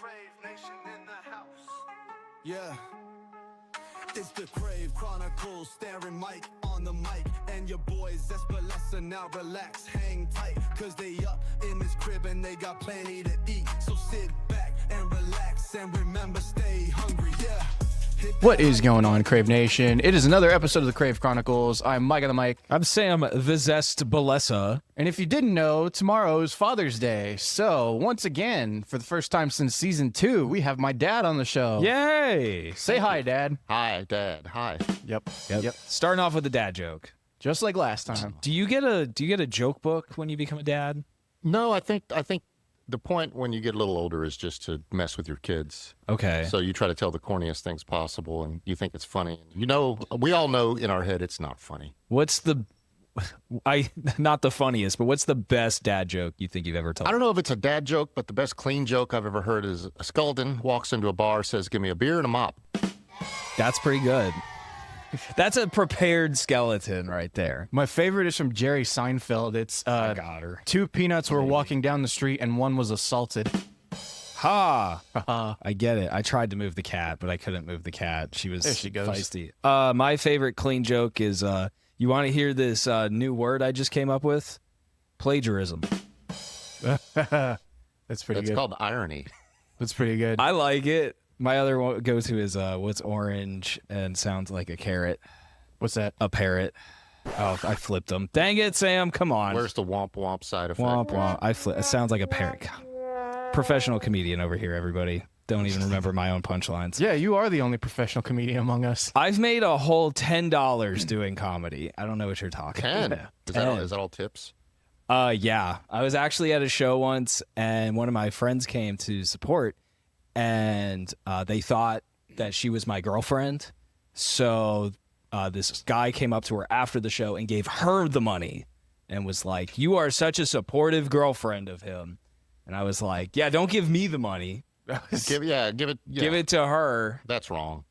Crave Nation in the house. Yeah. It's the Crave Chronicles, staring Mike on the mic. And your boys, Espalessa, now relax, hang tight. Cause they up in this crib and they got plenty to eat. So sit back and relax and remember, stay hungry, yeah. What is going on, Crave Nation? It is another episode of the Crave Chronicles. I'm Mike on the mic. I'm Sam, the Zest Balessa. And if you didn't know, tomorrow is Father's Day. So, once again, for the first time since season 2, we have my dad on the show. Yay! Say hi, Dad. Hi, Dad. Hi. Yep. Starting off with a dad joke. Just like last time. Do you get a joke book when you become a dad? No, I think the point when you get a little older is just to mess with your kids. Okay. So you try to tell the corniest things possible, and you think it's funny. You know, we all know in our head it's not funny. What's the not the funniest, but what's the best dad joke you think you've ever told? I don't know if it's a dad joke, but the best clean joke I've ever heard is a Skulldon walks into a bar, says, "Give me a beer and a mop." That's pretty good. That's a prepared skeleton right there. My favorite is from Jerry Seinfeld. It's I got her. 2 peanuts were walking down the street and one was assaulted. Ha! I get it. I tried to move the cat, but I couldn't move the cat. She was There she goes. feisty. My favorite clean joke is, you want to hear this new word I just came up with? Plagiarism. That's pretty It's good. called irony. That's pretty good. I like it. My other go-to is what's orange and sounds like a carrot. What's that? A parrot. Oh, I flipped them. Dang it, Sam. Come on. Where's the womp womp side effect? Womp womp. It sounds like a parrot. Professional comedian over here, everybody. Don't even remember my own punchlines. Yeah, you are the only professional comedian among us. I've made a whole $10 doing comedy. I don't know what you're talking 10. about. Is that all tips? Yeah. I was actually at a show once, and one of my friends came to support, and they thought that she was my girlfriend. So this guy came up to her after the show and gave her the money and was like, "You are such a supportive girlfriend of him." And I was like, "Yeah, don't give me the money. Give it. Yeah. Give it to her." That's wrong.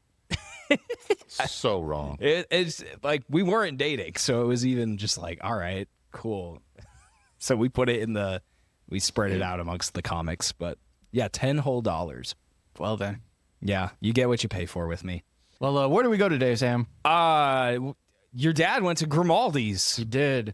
So wrong. It's like we weren't dating, so it was even just like, all right, cool. So we put it we spread it out amongst the comics, but yeah, $10 whole. Well then. Yeah, you get what you pay for with me. Well, where do we go today, Sam? Your dad went to Grimaldi's. He did.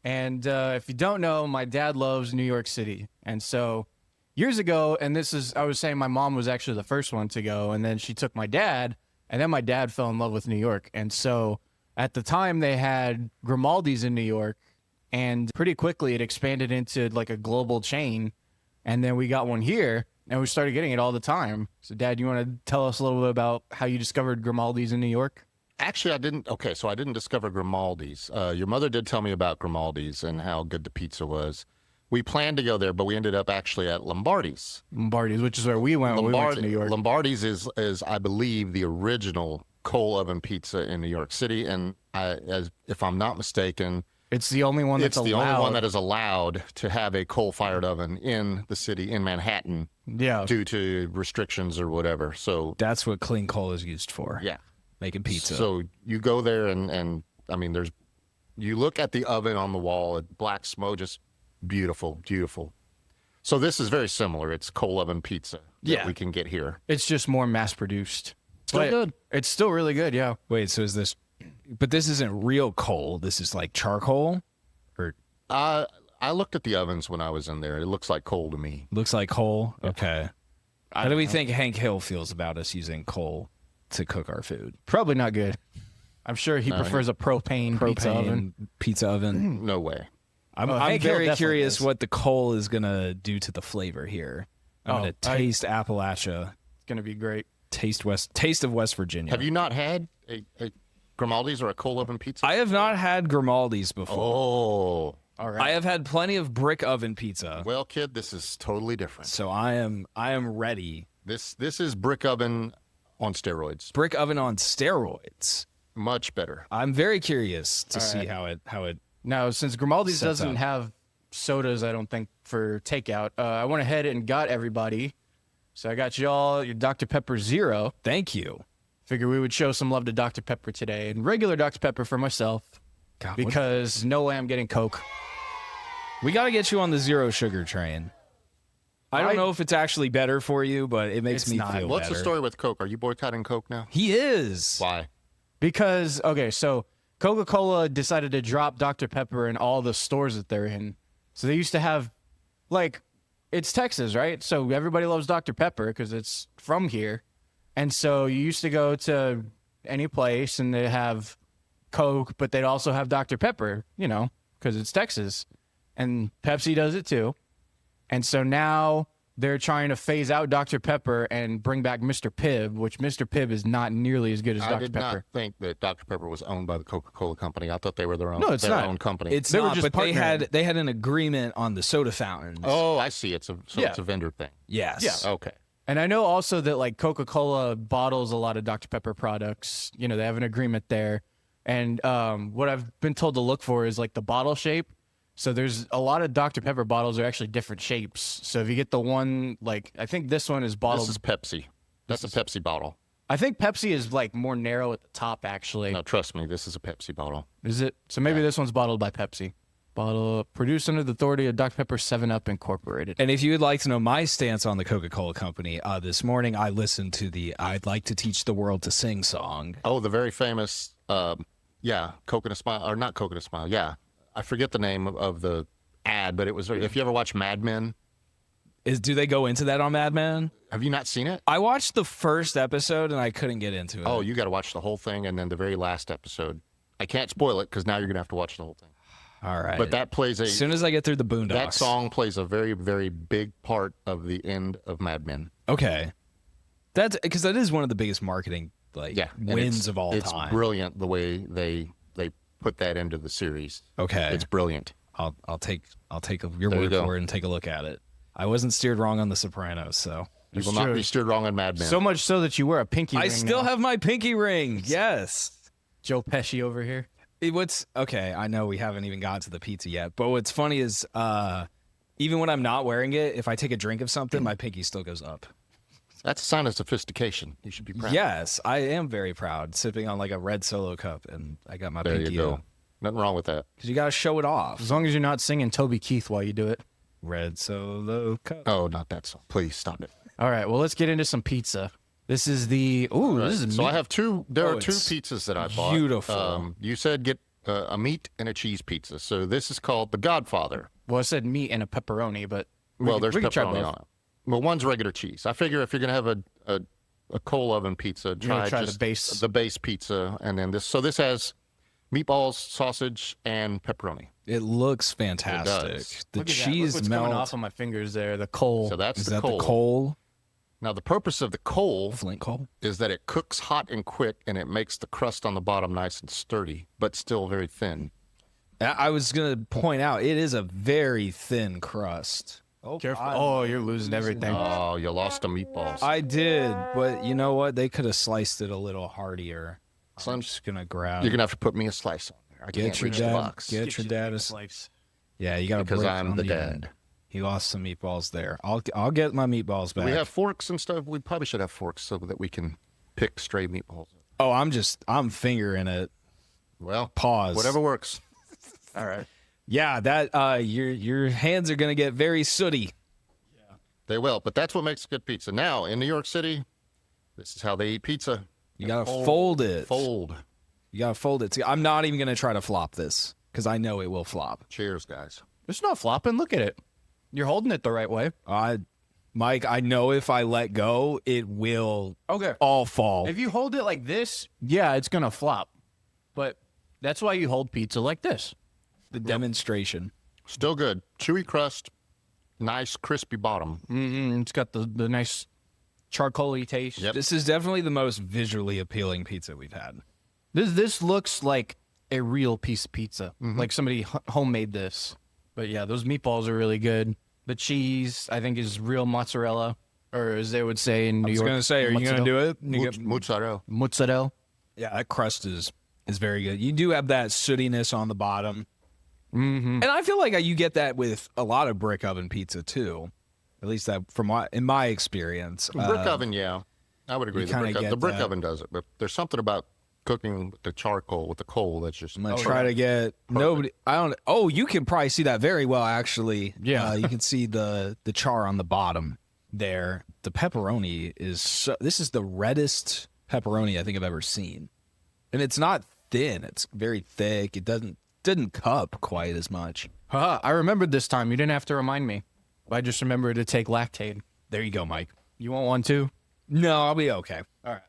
And if you don't know, my dad loves New York City. And so years ago, and I was saying my mom was actually the first one to go, and then she took my dad, and then my dad fell in love with New York. And so at the time they had Grimaldi's in New York, and pretty quickly it expanded into like a global chain. And then we got one here, and we started getting it all the time. So Dad, you want to tell us a little bit about how you discovered Grimaldi's in New York? Actually, I didn't. Okay, so I didn't discover Grimaldi's. Your mother did tell me about Grimaldi's and how good the pizza was. We planned to go there, but we ended up actually at Lombardi's. Lombardi's, which is where we went when we went to New York. Lombardi's is I believe, the original coal oven pizza in New York City, and if I'm not mistaken, It's the only one that's allowed. It's the only one that is allowed to have a coal-fired oven in the city, in Manhattan, due to restrictions or whatever. So That's what clean coal is used for. yeah. Making pizza. So you go there and I mean, you look at the oven on the wall, black smoke, just beautiful, beautiful. So this is very similar. It's coal oven pizza that we can get here. It's just more mass-produced. Still good. It's still really good, yeah. Wait, so but this isn't real coal. This is like charcoal? Or I looked at the ovens when I was in there. It looks like coal to me. looks like coal? Okay. How do we think Hank Hill feels about us using coal to cook our food? Probably not good. I'm sure he prefers a propane pizza oven. No way. I'm Hank Hill very definitely curious is. what the coal is going to do to the flavor here. I'm going to taste Appalachia. It's going to be great. Taste of West Virginia. Have you not had a Grimaldi's or a coal oven pizza? I have not had Grimaldi's before. Oh. All right. I have had plenty of brick oven pizza. Well, kid, this is totally different. So I am ready. This is brick oven on steroids. Brick oven on steroids. Much better. I'm very curious to see how it. Now, since Grimaldi's Sets doesn't up. have sodas, I don't think, for takeout, I went ahead and got everybody. So I got y'all your Dr. Pepper Zero. Thank you. Figure we would show some love to Dr. Pepper today. And regular Dr. Pepper for myself. God, Because no way I'm getting Coke. we got to get you on the zero sugar train. I don't know if it's actually better for you, but it makes It's me not. feel What's better. the story with Coke? Are you boycotting Coke now? He is. Why? Because, okay, so Coca-Cola decided to drop Dr. Pepper in all the stores that they're in. So they used to have, like, it's Texas, right? So everybody loves Dr. Pepper because it's from here. And so you used to go to any place and they have Coke, but they'd also have Dr. Pepper, you know, because it's Texas. And Pepsi does it too. And so now they're trying to phase out Dr. Pepper and bring back Mr. Pibb, which Mr. Pibb is not nearly as good as I Dr. did Pepper. not think that Dr. Pepper was owned by the Coca-Cola company. I thought they were their own. No, it's their not. own company. It's They were not, just but partnering. they had an agreement on the soda fountains. Oh, I see. It's Yeah. a vendor thing. yes. Yeah. Okay. And I know also that like Coca-Cola bottles a lot of Dr. Pepper products. You know, they have an agreement there. And what I've been told to look for is like the bottle shape. So there's a lot of Dr. Pepper bottles are actually different shapes. So if you get the one, like, I think this one is bottled. This is Pepsi. That's a Pepsi bottle. I think Pepsi is like more narrow at the top, actually. No, trust me. This is a Pepsi bottle. Is it? So maybe this one's bottled by Pepsi. Bottle produced under the authority of Dr. Pepper 7-Up Incorporated. And if you would like to know my stance on the Coca-Cola company, this morning I listened to the I'd Like to Teach the World to Sing song. Oh, the very famous, Coconut Smile, or not Coconut Smile. Yeah. I forget the name of the ad, but it was, if you ever watch Mad Men, Do they go into that on Mad Men? have you not seen it? I watched the first episode and I couldn't get into it. Oh, you got to watch the whole thing and then the very last episode. I can't spoil it because now you're going to have to watch the whole thing. all right. But that plays as soon as I get through the Boondocks. that song plays a very, very big part of the end of Mad Men. Okay. That's because that is one of the biggest marketing Yeah. and wins of all it's time. It's brilliant the way they put that into the series. Okay. It's brilliant. I'll take your There you word go. for it and take a look at it. I wasn't steered wrong on The Sopranos, so You will not true. be steered wrong on Mad Men. So much so that you wear a pinky ring I still now. have my pinky ring. Yes. Joe Pesci over here. What's okay? I know we haven't even got to the pizza yet, but what's funny is even when I'm not wearing it, if I take a drink of something, my pinky still goes up. That's a sign of sophistication. You should be proud. Yes, I am very proud sipping on like a red Solo cup, and I got my There pinky you go. Nothing wrong with that. because you got to show it off. As long as you're not singing Toby Keith while you do it. Red Solo cup. Oh, not that song. Please stop it. All right, well, let's get into some pizza. This is the this is So meat. I have two. There Oh, are two it's pizzas that I bought. beautiful. You said get a meat and a cheese pizza. So this is called the Godfather. Well, I said meat and a pepperoni, but There's we can try pepperoni both. on it. Well, one's regular cheese. I figure if you're gonna have a coal oven pizza, try try the just base. the base pizza, and then this. So this has meatballs, sausage, and pepperoni. It looks fantastic. does. The Look at that. Look cheese what's coming melt. off of my fingers there. The coal. So that's Is the that coal. the coal? Now the purpose of the coal Flint coal? is that it cooks hot and quick, and it makes the crust on the bottom nice and sturdy, but still very thin. I was gonna point out it is a very thin crust. Oh, Careful. Oh, you're losing everything. Oh, you lost the meatballs. I did, but you know what? They could have sliced it a little heartier. So I'm just gonna grab. You're gonna have to put me a slice on there. I Get can't your reach the dad. box Get your dad a. slice. Yeah, you got to because I'm the dad. End. He lost some meatballs there. I'll get my meatballs back. We have forks and stuff. We probably should have forks so that we can pick stray meatballs. Oh, I'm fingering it. Well, Pause. whatever works. All right. Yeah, that your hands are gonna get very sooty. They will, but that's what makes good pizza. Now in New York City, this is how they eat pizza. You gotta fold it. Fold. You gotta fold it. See, I'm not even gonna try to flop this because I know it will flop. Cheers, guys. It's not flopping. Look at it. You're holding it the right way. Mike, I know if I let go, it will Okay. all fall. If you hold it like this, yeah, it's gonna flop. But that's why you hold pizza like this. The demonstration. Still good. Chewy crust, nice crispy bottom. It's got the nice charcoaly taste. Yep. This is definitely the most visually appealing pizza we've had. This looks like a real piece of pizza. Like somebody homemade this. But yeah, those meatballs are really good. The cheese, I think, is real mozzarella, or as they would say in New I was York. gonna say, are you gonna do it? You get- Mozzarella. Mozzarella. Yeah, that crust is very good. You do have that sootiness on the bottom, and I feel like you get that with a lot of brick oven pizza too. At least that in my experience. Brick oven, yeah. I would agree. you The kinda brick, get the brick that. oven does it, but there's something about cooking with the charcoal with the coal. That's just I'm gonna try to get nobody. I don't. Oh, you can probably see that very well, actually. Yeah. You can see the char on the bottom there. The pepperoni is this is the reddest pepperoni I think I've ever seen, and it's not thin. It's very thick. It didn't cup quite as much. Haha, I remembered this time. You didn't have to remind me. I just remembered to take lactate. There you go, Mike. You want one too? No, I'll be okay. All right.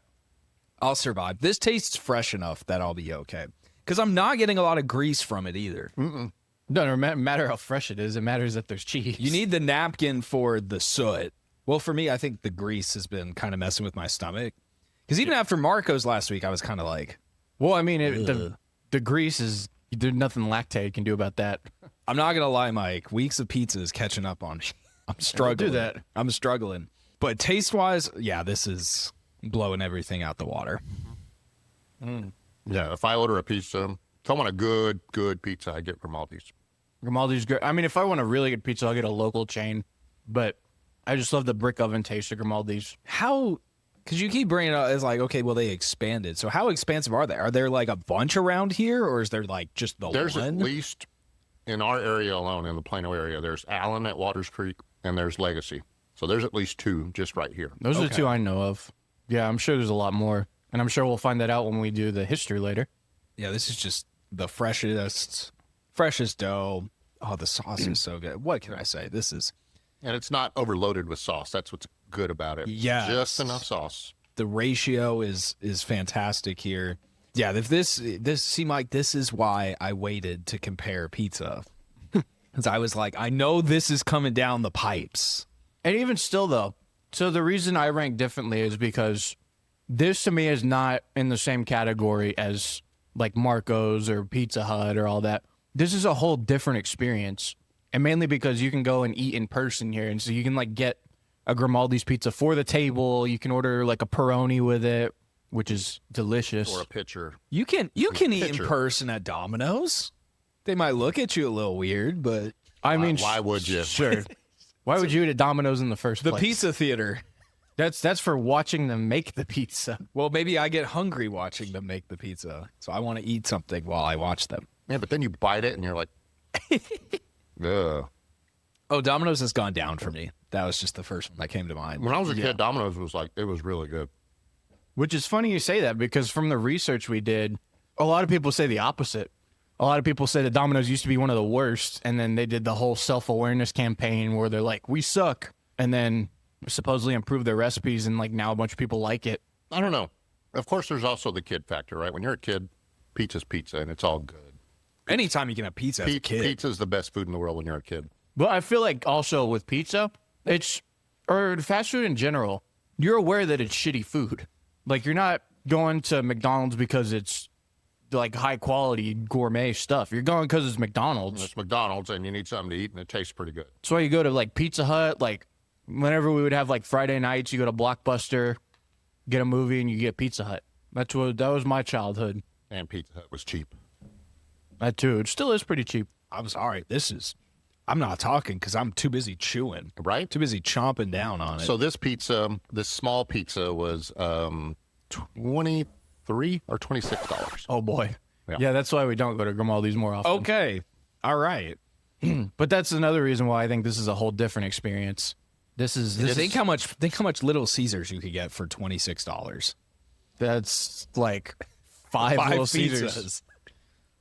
I'll survive. This tastes fresh enough that I'll be okay. Because I'm not getting a lot of grease from it either. Doesn't matter how fresh it is. It matters that there's cheese. You need the napkin for the soot. Well, for me, I think the grease has been kind of messing with my stomach. Because even after Marco's last week, I was kind of like, Well, I mean, the grease is there's nothing lactate can do about that. I'm not going to lie, Mike. Weeks of pizza is catching up on me. I'm struggling. Do that. I'm struggling. But taste-wise, yeah, this is blowing everything out the water. yeah. If I order a pizza, if I want a good pizza, I get Grimaldi's. Grimaldi's great. I mean, if I want a really good pizza, I'll get a local chain. But I just love the brick oven taste of Grimaldi's. How, because you keep bringing it up as like, okay, well, they expanded. So how expansive are they? Are there like a bunch around here, or is there like just the There's one? at least, in our area alone, in the Plano area, there's Allen at Waters Creek, and there's Legacy. So there's at least 2 just right here. Those are the 2 I know of. Yeah, I'm sure there's a lot more. And I'm sure we'll find that out when we do the history later. Yeah, this is just the freshest dough. Oh, the sauce is so good. What can I say? This is And it's not overloaded with sauce. That's what's good about it. Yes. Just enough sauce. the ratio is fantastic here. Yeah, if this seemed like this is why I waited to compare pizza. Because I was like, I know this is coming down the pipes. And even still, though, so the reason I rank differently is because this to me is not in the same category as like Marco's or Pizza Hut or all that. This is a whole different experience. And mainly because you can go and eat in person here. And so you can like get a Grimaldi's pizza for the table. You can order like a pepperoni with it, which is delicious. Or a pitcher. You can eat in Pitcher. person at Domino's. They might look at you a little weird, but I mean, Why would you? Sure. Why would you eat at Domino's in the first the place? pizza theater. That's for watching them make the pizza. Well, maybe I get hungry watching them make the pizza, so I want to eat something while I watch them. Yeah, but then you bite it and you're like, ugh. Oh, Domino's has gone down for me. That was just the first one that came to mind. When I was a kid, Domino's was like, it was really good. Which is funny you say that because from the research we did, a lot of people say the opposite. A lot of people say that Domino's used to be one of the worst, and then they did the whole self-awareness campaign where they're like, we suck, and then supposedly improved their recipes, and like now a bunch of people like it. I don't know. Of course, there's also the kid factor, right? When you're a kid, pizza's pizza, and it's all good. Anytime you can have pizza as a kid. Pizza's the best food in the world when you're a kid. But I feel like also with pizza, or fast food in general, you're aware that it's shitty food. Like you're not going to McDonald's because it's like high quality gourmet stuff. You're going because it's McDonald's. It's McDonald's, and you need something to eat, and it tastes pretty good. That's why you go to like Pizza Hut. Like whenever we would have like Friday nights, you go to Blockbuster, get a movie, and you get Pizza Hut. That was my childhood. And Pizza Hut was cheap. That too. It still is pretty cheap. I'm sorry. I'm not talking because I'm too busy chewing. Right? Too busy chomping down on it. So this small pizza was $23 or $26. Oh boy. Yeah. Yeah, that's why we don't go to Grimaldi's more often. okay. All right. But that's another reason why I think this is a whole different experience. Think how much Little Caesars you could get for $26. That's like five Little pizzas. Caesars.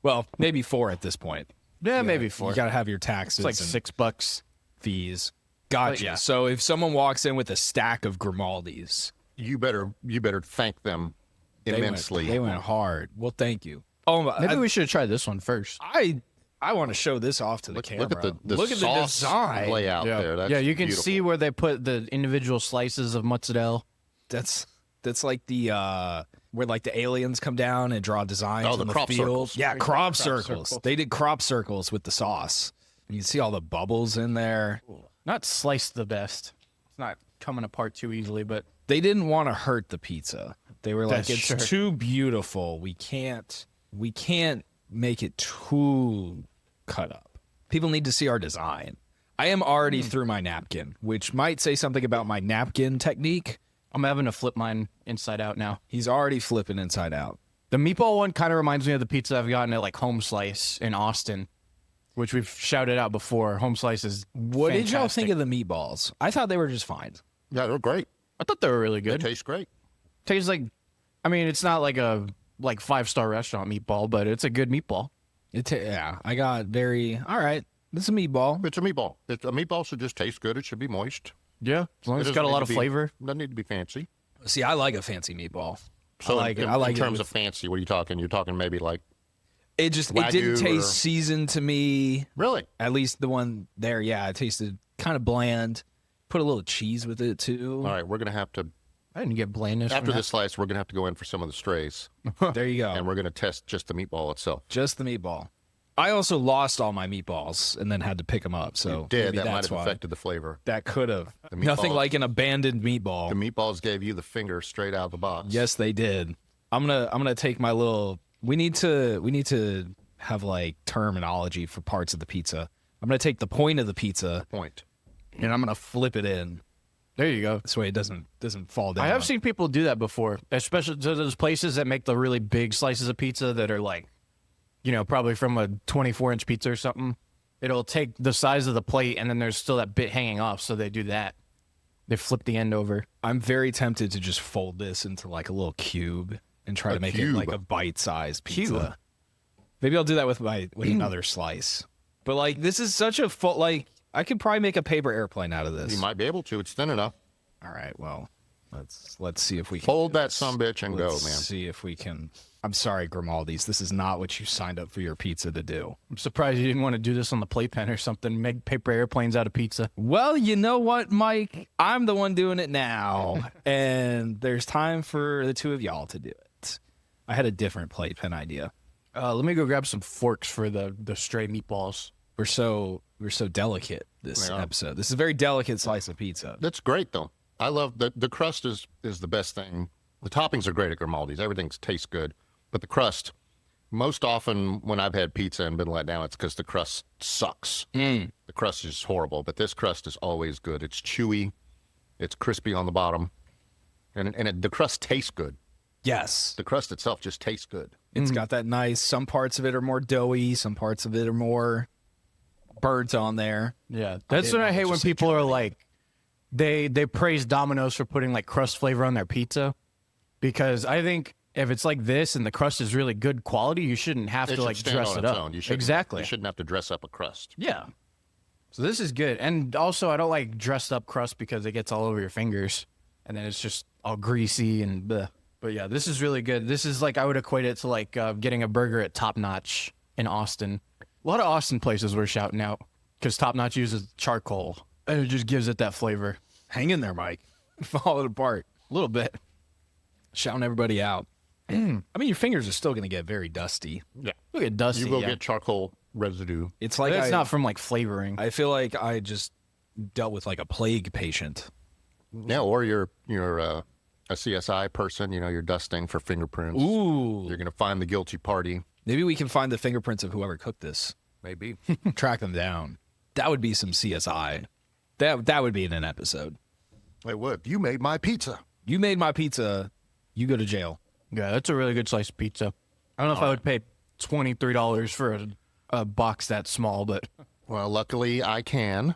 Well, maybe 4 at this point. Yeah, maybe 4. You got to have your taxes It's like and $6. fees. Gotcha. But yeah. So if someone walks in with a stack of Grimaldi's, You better thank them immensely. They went hard. Well, thank you. Oh, Maybe we should have tried this one first. I want to show this off to the camera. Look at the Look at the sauce design. layout there. That's you can beautiful. see where they put the individual slices of mozzarella. That's like the where like the aliens come down and draw designs Oh, the in the crop field. circles. Yeah, crop circles. They did crop circles with the sauce. And you can see all the bubbles in there. Not sliced the best. It's not coming apart too easily, but They didn't want to hurt the pizza. They were like, That's it's sure. too beautiful. We can't make it too cut up. People need to see our design. I am already through my napkin, which might say something about my napkin technique. I'm having to flip mine inside out now. He's already flipping inside out. The meatball one kind of reminds me of the pizza I've gotten at like Home Slice in Austin, which we've shouted out before. Home Slice is What did y'all fantastic. think of the meatballs? I thought they were just fine. Yeah, they're great. I thought they were really They good. taste great. Tastes like, I mean, it's not like a 5-star restaurant meatball, but it's a good meatball. I got all right, this is a meatball. It's a meatball. A meatball should just taste good. It should be moist. Yeah, as long as It it's got a doesn't lot need of to be- flavor. Doesn't need to be fancy. See, I like a fancy meatball. So I like in, it. I like in terms it. of fancy, what are you talking? You're talking maybe like It didn't Wagyu taste or- seasoned to me. really? At least the one there, yeah, it tasted kind of bland. Put a little cheese with it too. All right, we're gonna have to I didn't get blandness. after from this slice. We're gonna have to go in for some of the strays, There you go. and we're gonna test just the meatball itself. Just the meatball. I also lost all my meatballs and then had to pick them up. So Did maybe that might that's have why. affected the flavor? That could have. The Nothing meatballs- like an abandoned meatball. The meatballs gave you the finger straight out of the box. Yes, they did. I'm gonna take my little. We need to have like terminology for parts of the pizza. I'm gonna take the point of the pizza Point. and I'm gonna flip it in. There you go. This way it doesn't fall down. I have seen people do that before, especially to those places that make the really big slices of pizza that are like, probably from a 24-inch pizza or something. It'll take the size of the plate, and then there's still that bit hanging off, so they do that. They flip the end over. I'm very tempted to just fold this into like a little cube and try to make it like a bite-sized pizza. Cube. Maybe I'll do that with another slice. But like this is such a full like I could probably make a paper airplane out of this. You might be able to. It's thin enough. All right, well, let's see if we can Fold do that this. sumbitch and go, Let's man. See if we can. I'm sorry, Grimaldi's. This is not what you signed up for your pizza to do. I'm surprised you didn't want to do this on the playpen or something. Make paper airplanes out of pizza. Well, you know what, Mike? I'm the one doing it now, and there's time for the two of y'all to do it. I had a different playpen idea. Let me go grab some forks for the stray meatballs. We're so delicate this They are. episode. This is a very delicate slice of pizza. That's great though. I love the crust is the best thing. The toppings are great at Grimaldi's. Everything tastes good, but the crust. Most often when I've had pizza and been let down, it's because the crust sucks. The crust is horrible, but this crust is always good. It's chewy, it's crispy on the bottom, and the crust tastes good. Yes. The crust itself just tastes good. It's got that nice, some parts of it are more doughy, some parts of it are more burnt on there. Yeah, that's didn't what I know hate what when you said, people are like, they praise Domino's for putting like crust flavor on their pizza, because I think if it's like this and the crust is really good quality, you shouldn't have It to should like stand dress on it its up. own. You shouldn't- Exactly. You shouldn't have to dress up a crust. Yeah. So this is good, and also I don't like dressed up crust because it gets all over your fingers, and then it's just all greasy and bleh. But yeah, this is really good. This is like I would equate it to like getting a burger at Top Notch in Austin. A lot of Austin places we're shouting out because Top Notch uses charcoal, and it just gives it that flavor. Hang in there, Mike. Fall it apart. A little bit. Shouting everybody out. I mean, your fingers are still going to get very dusty. Yeah. Look at Dusty. You will yeah. get charcoal residue. It's like That's not from like flavoring. I feel like I just dealt with like a plague patient. Yeah, or you're a CSI person. You're dusting for fingerprints. Ooh. You're gonna find the guilty party. Maybe we can find the fingerprints of whoever cooked this. Maybe. Track them down. That would be some CSI. That would be in an episode. It would. You made my pizza. You made my pizza. You go to jail. Yeah, that's a really good slice of pizza. I don't know if I would pay $23 for a box that small, but Well, luckily I can.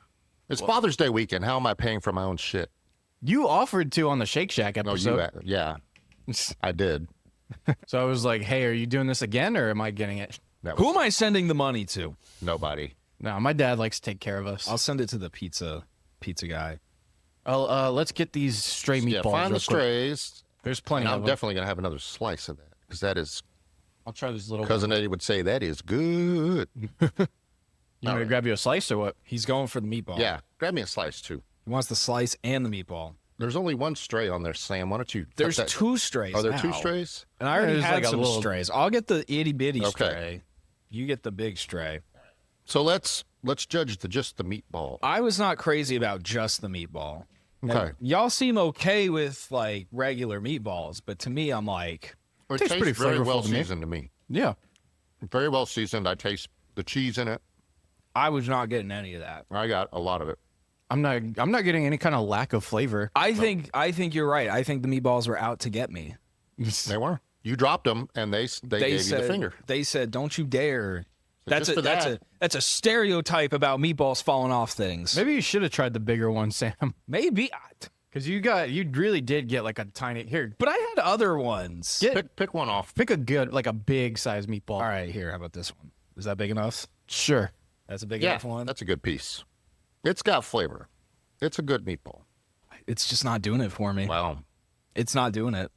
It's Father's Day weekend. How am I paying for my own shit? you offered to on the Shake Shack No, episode. yeah, I did. So I was like, hey, are you doing this again or am I getting it? That Who was am I sending the money to? nobody. No, my dad likes to take care of us. I'll send it to the pizza guy. Let's get these stray meatballs. Yeah, find real the quick. strays. There's plenty And of I'm them. definitely gonna have another slice of that because that is. I'll try this little. Cousin Eddie would say that is good. You want me to grab you a slice or what? He's going for the meatball. Yeah, grab me a slice too. He wants the slice and the meatball. There's only one stray on there, Sam. Why don't you? cut There's that- two strays. Are there two now. strays? And I already there's had like a some little- strays. I'll get the itty bitty Okay. stray. You get the big stray. So let's judge just the meatball. I was not crazy about just the meatball. Okay. Y'all seem okay with like regular meatballs, but to me, I'm like, It tastes pretty very flavorful well to me. seasoned to me. Yeah. Very well seasoned. I taste the cheese in it. I was not getting any of that. I got a lot of it. I'm not getting any kind of lack of flavor. I think you're right. I think the meatballs were out to get me. They were. You dropped them, and they gave said, you the finger. They said, "Don't you dare." So just for that. That's a stereotype about meatballs falling off things. Maybe you should have tried the bigger one, Sam. Maybe. Because you really did get like a tiny here. But I had other ones. Pick one off. Pick a good, like a big size meatball. All right, here. How about this one? Is that big enough? Sure. That's a big Yeah, enough one. that's a good piece. It's got flavor. It's a good meatball. It's just not doing it for me. Wow. It's not doing it.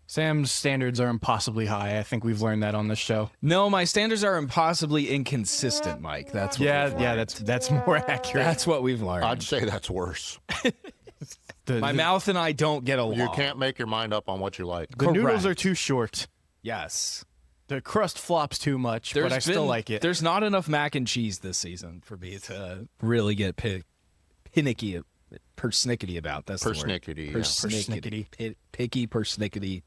Sam's standards are impossibly high. I think we've learned that on this show. No, my standards are impossibly inconsistent, Mike. That's what we've learned. That's more accurate. That's what we've learned. I'd say that's worse. My mouth and I don't get along. You can't make your mind up on what you like. The noodles Correct. are too short. Yes. The crust flops too much, but I still like it. There's not enough mac and cheese this season for me to really get persnickety about. That's the word. Persnickety, yeah. Persnickety. Picky persnickety.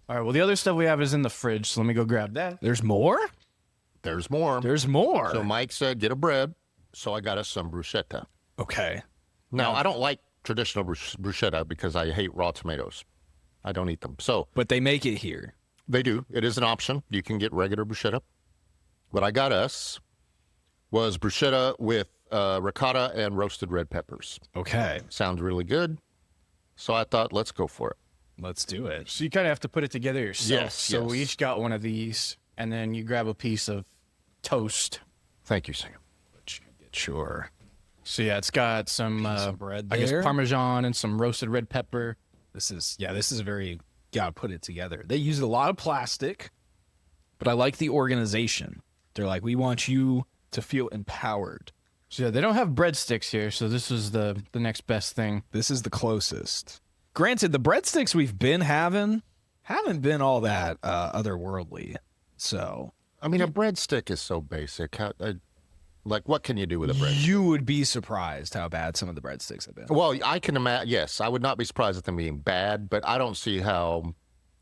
All right. Well, the other stuff we have is in the fridge, so let me go grab that. There's more? There's more. There's more. So Mike said, get a bread. So I got us some bruschetta. Okay. Now, I don't like traditional bruschetta because I hate raw tomatoes. I don't eat them. So But they make it here. they do. It is an option. You can get regular bruschetta. What I got us was bruschetta with ricotta and roasted red peppers. Okay. Sounds really good. So I thought, let's go for it. Let's do it. So you kind of have to put it together yourself. Yes, So we yes. each got one of these, and then you grab a piece of toast. Thank you, Sam. Sure. So yeah, it's got some, Some bread I guess there. Parmesan and some roasted red pepper. This is a very, gotta put it together. They used a lot of plastic, but I like the organization. They're like, we want you to feel empowered. So yeah, they don't have breadsticks here, so this is the next best thing. This is the closest. Granted, the breadsticks we've been having haven't been all that otherworldly. So I mean, a breadstick is so basic. Like, what can you do with a bread? you would be surprised how bad some of the breadsticks have been. Well, I can imagine. Yes, I would not be surprised at them being bad, but I don't see how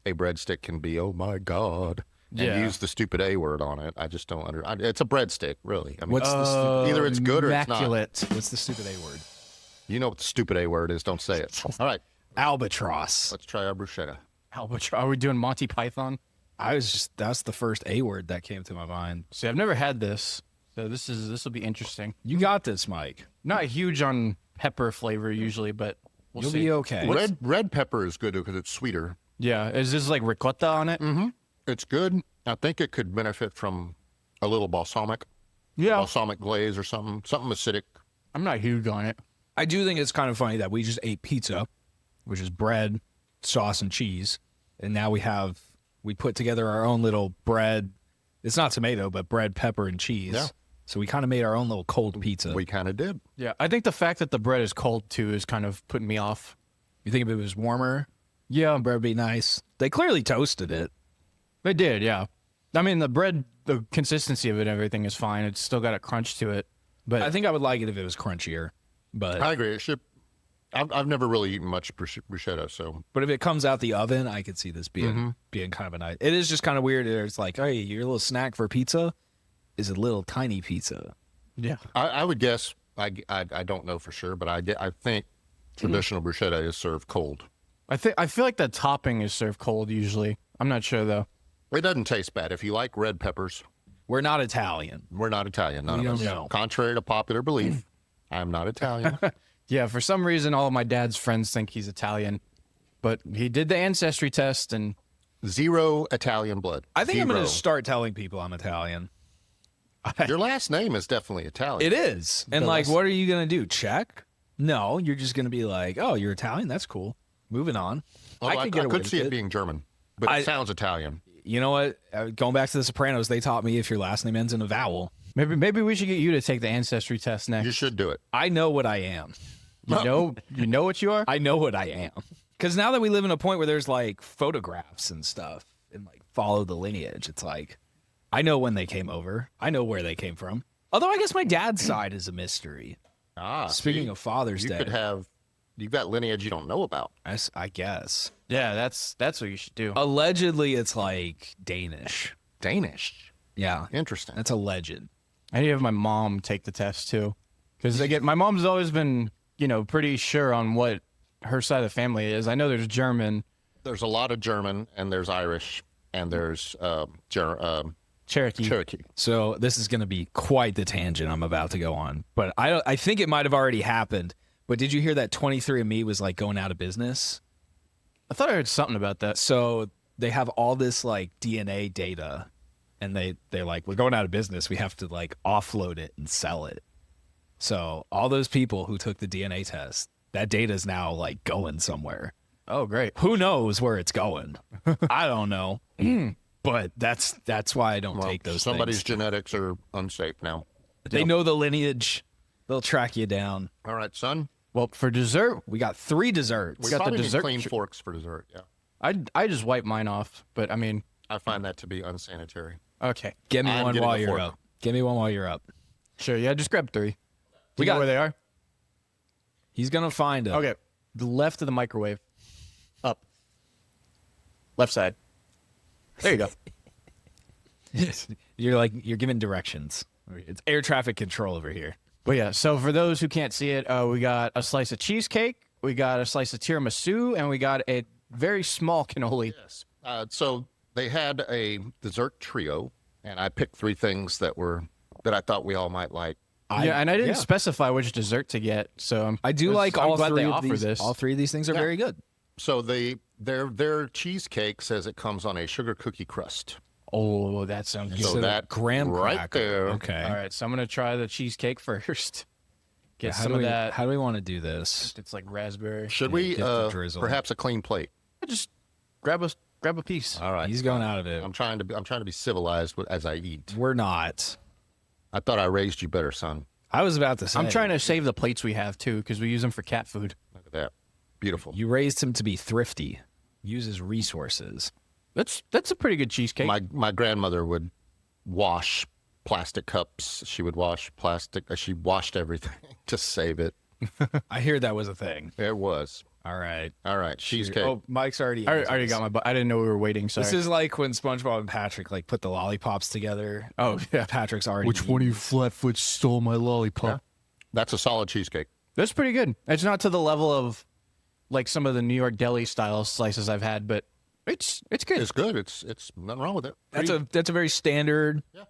a breadstick can be. Oh my God! And Yeah. use the stupid A word on it. I just don't it's a breadstick, really. I mean, What's the stupid? either it's good or it's not. Immaculate. What's the stupid A word? You know what the stupid A word is? Don't say it. All right, Albatross. let's try our bruschetta. Albatross. Are we doing Monty Python? That's the first A word that came to my mind. See, I've never had this, so this will be interesting. You got this, Mike. Not huge on pepper flavor usually, but we'll You'll see. be okay. Red pepper is good because it's sweeter. Yeah, is this like ricotta on it? Mm-hmm. It's good. I think it could benefit from a little balsamic glaze or something acidic. I'm not huge on it. I do think it's kind of funny that we just ate pizza, which is bread, sauce, and cheese, and now we put together our own little bread. It's not tomato, but bread, pepper, and cheese. Yeah. So we kind of made our own little cold pizza. We kind of did. Yeah, I think the fact that the bread is cold too is kind of putting me off. You think if it was warmer, Yeah, bread would be nice. They clearly toasted it. they did. Yeah, I mean the bread, the consistency of it, and everything is fine. It's still got a crunch to it, but I think I would like it if it was crunchier. But I agree. It should. I've never really eaten much bruschetta, so if it comes out the oven, I could see this being kind of a nice. It is just kind of weird. It's like, hey, your little snack for pizza is a little tiny pizza. yeah, I would guess. I don't know for sure, but I think traditional bruschetta is served cold. I feel like the topping is served cold usually. I'm not sure though. It doesn't taste bad. If you like red peppers, We're not Italian. we're not Italian. None We of us. don't know. Contrary to popular belief, I'm not Italian. Yeah, for some reason, all of my dad's friends think he's Italian, but he did the ancestry test, and Zero Italian blood. I think I'm going to Zero. start telling people I'm Italian. Your last name is definitely Italian. It is. And like, what are you going to do? Check? No, you're just going to be like, oh, you're Italian? That's cool. Moving on. Although I could see it being German, but it sounds Italian. You know what? Going back to The Sopranos, they taught me if your last name ends in a vowel. maybe we should get you to take the ancestry test next. You should do it. I know what I am. You know what you are. I know what I am. Because now that we live in a point where there's like photographs and stuff and like follow the lineage, it's like, I know when they came over. I know where they came from. Although I guess my dad's side is a mystery. Speaking of Father's Day. You've got lineage you don't know about. I guess. Yeah, that's what you should do. Allegedly, it's like Danish. Danish. Yeah. Interesting. That's alleged. I need to have my mom take the test too, because my mom's always been, pretty sure on what her side of the family is. I know there's German. There's a lot of German and there's Irish. and there's Cherokee. Cherokee. So this is going to be quite the tangent I'm about to go on, but I think it might have already happened. But did you hear that 23andMe was like going out of business? I thought I heard something about that. So they have all this like DNA data, and they're like, we're going out of business. We have to like offload it and sell it. So all those people who took the DNA test, that data is now like going somewhere. Oh, great. Who knows where it's going? I don't know. But that's why I don't take those Somebody's things. genetics are unsafe now. They know the lineage. They'll track you down. All right, son. Well, for dessert, We got 3 desserts. We got the probably need dessert clean forks for dessert. Yeah, I just wipe mine off. But I mean, I find that to be unsanitary. okay. Give me I'm one getting while a you're fork. up. Give me one while you're up. Sure. Yeah, just grab 3. We You know got- where they are? He's going to find them. Okay. The left of the microwave. Up. Left side. There you go. You're giving directions. It's air traffic control over here. But yeah, so for those who can't see it, we got a slice of cheesecake, we got a slice of tiramisu, and we got a very small cannoli. Yes. So they had a dessert trio, and I picked 3 things that I thought we all might like. Yeah, and I didn't yeah. specify which dessert to get, so I do like I'm all glad 3 they of offer these. this. All 3 of these things are very good. So their cheesecake says it comes on a sugar cookie crust. Oh, that sounds good. So So that graham right cracker. there. Okay. All right, so I'm gonna try the cheesecake first. Get How some do of we, that. How do we want to do this? It's like raspberry. Should we get the drizzle. perhaps a clean plate? Just grab a piece. All right. He's going out of it. I'm trying to be civilized as I eat. We're not. I thought I raised you better, son. I was about to say. I'm trying to save the plates we have too, because we use them for cat food. Look at that. Beautiful. You raised him to be thrifty. Uses resources. That's a pretty good cheesecake. My grandmother would wash plastic cups. She would wash plastic. She washed everything to save it. I hear that was a thing. It was. All right. All right. Cheesecake. Oh, Mike's already. I already got my. I didn't know we were waiting. Sorry. This is like when SpongeBob and Patrick like put the lollipops together. Oh yeah, Patrick's already. of you flatfoot stole my lollipop? That's a solid cheesecake. That's pretty good. It's not to the level of like some of the New York deli style slices I've had, but it's good. It's good. It's nothing wrong with it. That's a very standard. Yeah.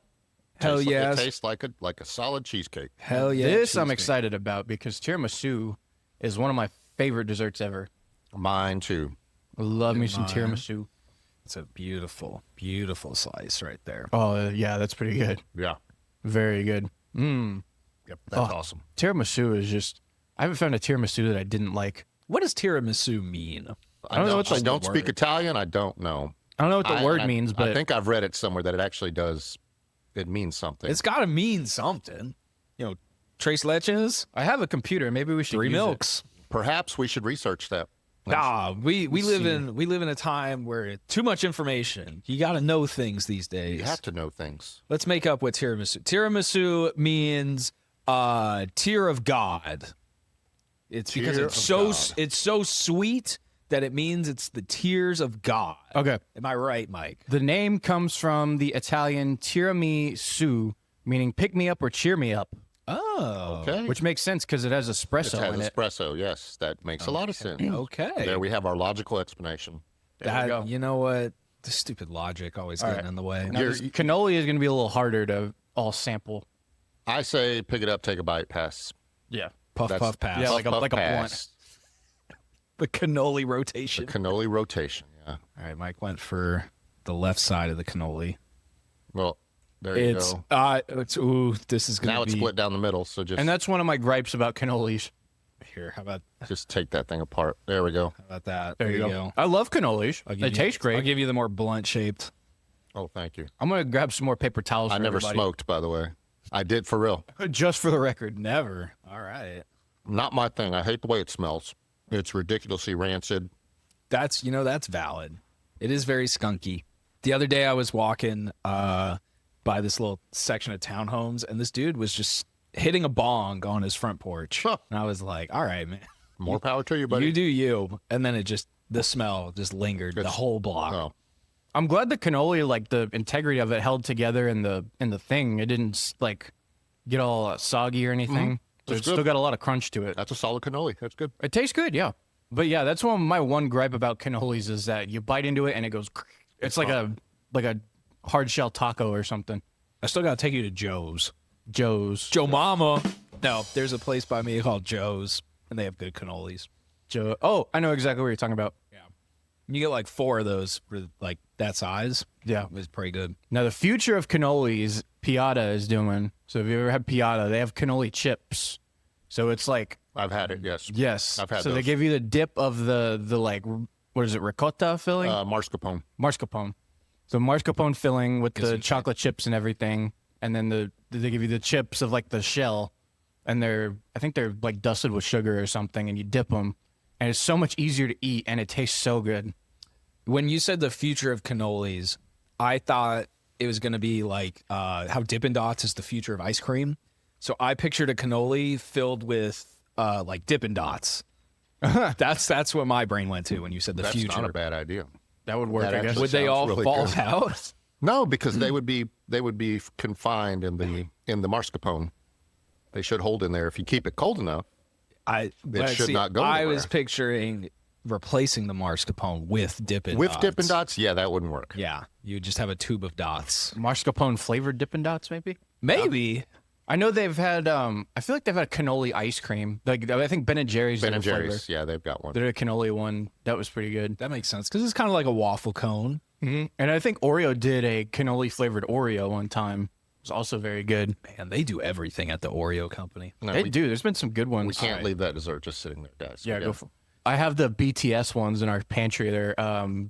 Hell Tastes- yes. It tastes like a solid cheesecake. Hell yeah. This I'm cheesecake. excited about because tiramisu is one of my favorite desserts ever. Mine too. I love me some Mine. tiramisu. It's a beautiful, beautiful slice right there. Oh yeah, that's pretty good. Yeah. Very good. Yep. That's awesome. Tiramisu is just. I haven't found a tiramisu that I didn't like. What does tiramisu mean? I don't know what the I don't speak word. Italian. I don't know. I don't know what the word I- means, I but think I've read it somewhere that it actually does. It means something. It's got to mean something. You know, tres leches, I have a computer. Maybe we should 3 use it. milks. Perhaps we should research that. Nah, we live in a time where too much information. You got to know things these days. You have to know things. Let's make up what tiramisu. Tiramisu means tear of God. It's because Tear it's of so God. it's so sweet that it means it's the tears of God. Okay. Am I right, Mike? The name comes from the Italian tiramisu, meaning pick me up or cheer me up, Oh. Okay. which makes sense because it has it espresso has in it. espresso. Yes, that makes a lot of sense. Okay. There we have our logical explanation. There we go. You know what? The stupid logic always getting right. in the way. Now, this cannoli is going to be a little harder to all sample. I say pick it up, take a bite, pass. Yeah. Puff, That's- puff, pass. Yeah, like a Puff, blunt. pass. the cannoli rotation. Cannoli rotation. Yeah. All right, Mike went for the left side of the cannoli. Well, there you It's go. this is gonna Now be it's split down the middle. So just And that's one of my gripes about cannolis. here. How about just take that thing apart. There we go. that? There you go. I love cannolis. I'll give They you- taste great. I'll give you the more blunt shaped. Oh, thank you. I'm going to grab some more paper towels I for never everybody. smoked, by the way. I did for real. Just for the record. Never. All right. Not my thing. I hate the way it smells. It's ridiculously rancid. That's valid. It is very skunky. The other day I was walking by this little section of townhomes, and this dude was just hitting a bong on his front porch. Huh. And I was like, all right, man. More power to you, buddy. You do you. And then the smell just lingered the whole block. Oh, I'm glad the cannoli, like the integrity of it, held together in the thing. It didn't like get all soggy or anything. So That's it's still good. got a lot of crunch to it. that's a solid cannoli. That's good. It tastes good, yeah. But yeah, that's my one gripe about cannolis is that you bite into it and it goes. It's like a like a hard shell taco or something. I still got to take you to Joe's. Joe Mama. No, there's a place by me called Joe's, and they have good cannolis. Joe. Oh, I know exactly what you're talking about. Yeah. You get like 4 of those for like that size. Yeah. It's pretty good. Now, the future of cannolis, Piata is doing. So if you ever had Piata, they have cannoli chips. So it's like, I've had it. Yes. yes. I've had so they those. give you the dip of the like, what is it, ricotta filling? Mascarpone. Mascarpone. So mascarpone filling with the some chocolate chips and everything. And then they give you the chips of like the shell. And I think they're like dusted with sugar or something. And you dip them. And it's so much easier to eat. And it tastes so good. When you said the future of cannolis, I thought it was going to be like how Dippin' Dots is the future of ice cream. So I pictured a cannoli filled with like Dippin' Dots. That's what my brain went to when you said the That's future. not a bad idea. That would work, That I guess. actually Would they sounds all really fall good. out? No, because they would be confined in the mascarpone. They should hold in there. If you keep it cold enough, should not go I anywhere. was picturing replacing the mascarpone with Dippin' with Dots. Dippin' Dots, yeah, that wouldn't work. Yeah, you would just have a tube of dots. Mascarpone flavored Dippin' Dots, maybe? Maybe. I know they've had. I feel like they've had a cannoli ice cream. Like I think Ben & Jerry's. Ben did and a flavor. Jerry's, yeah, they've got one. They did a cannoli one that was pretty good. That makes sense because it's kind of like a waffle cone. And I think Oreo did a cannoli flavored Oreo one time. It was also very good. Man, they do everything at the Oreo company. No, They we, do. There's been some good ones. we can't leave that dessert just sitting there, guys. Yeah, go for. I have the BTS ones in our pantry. They're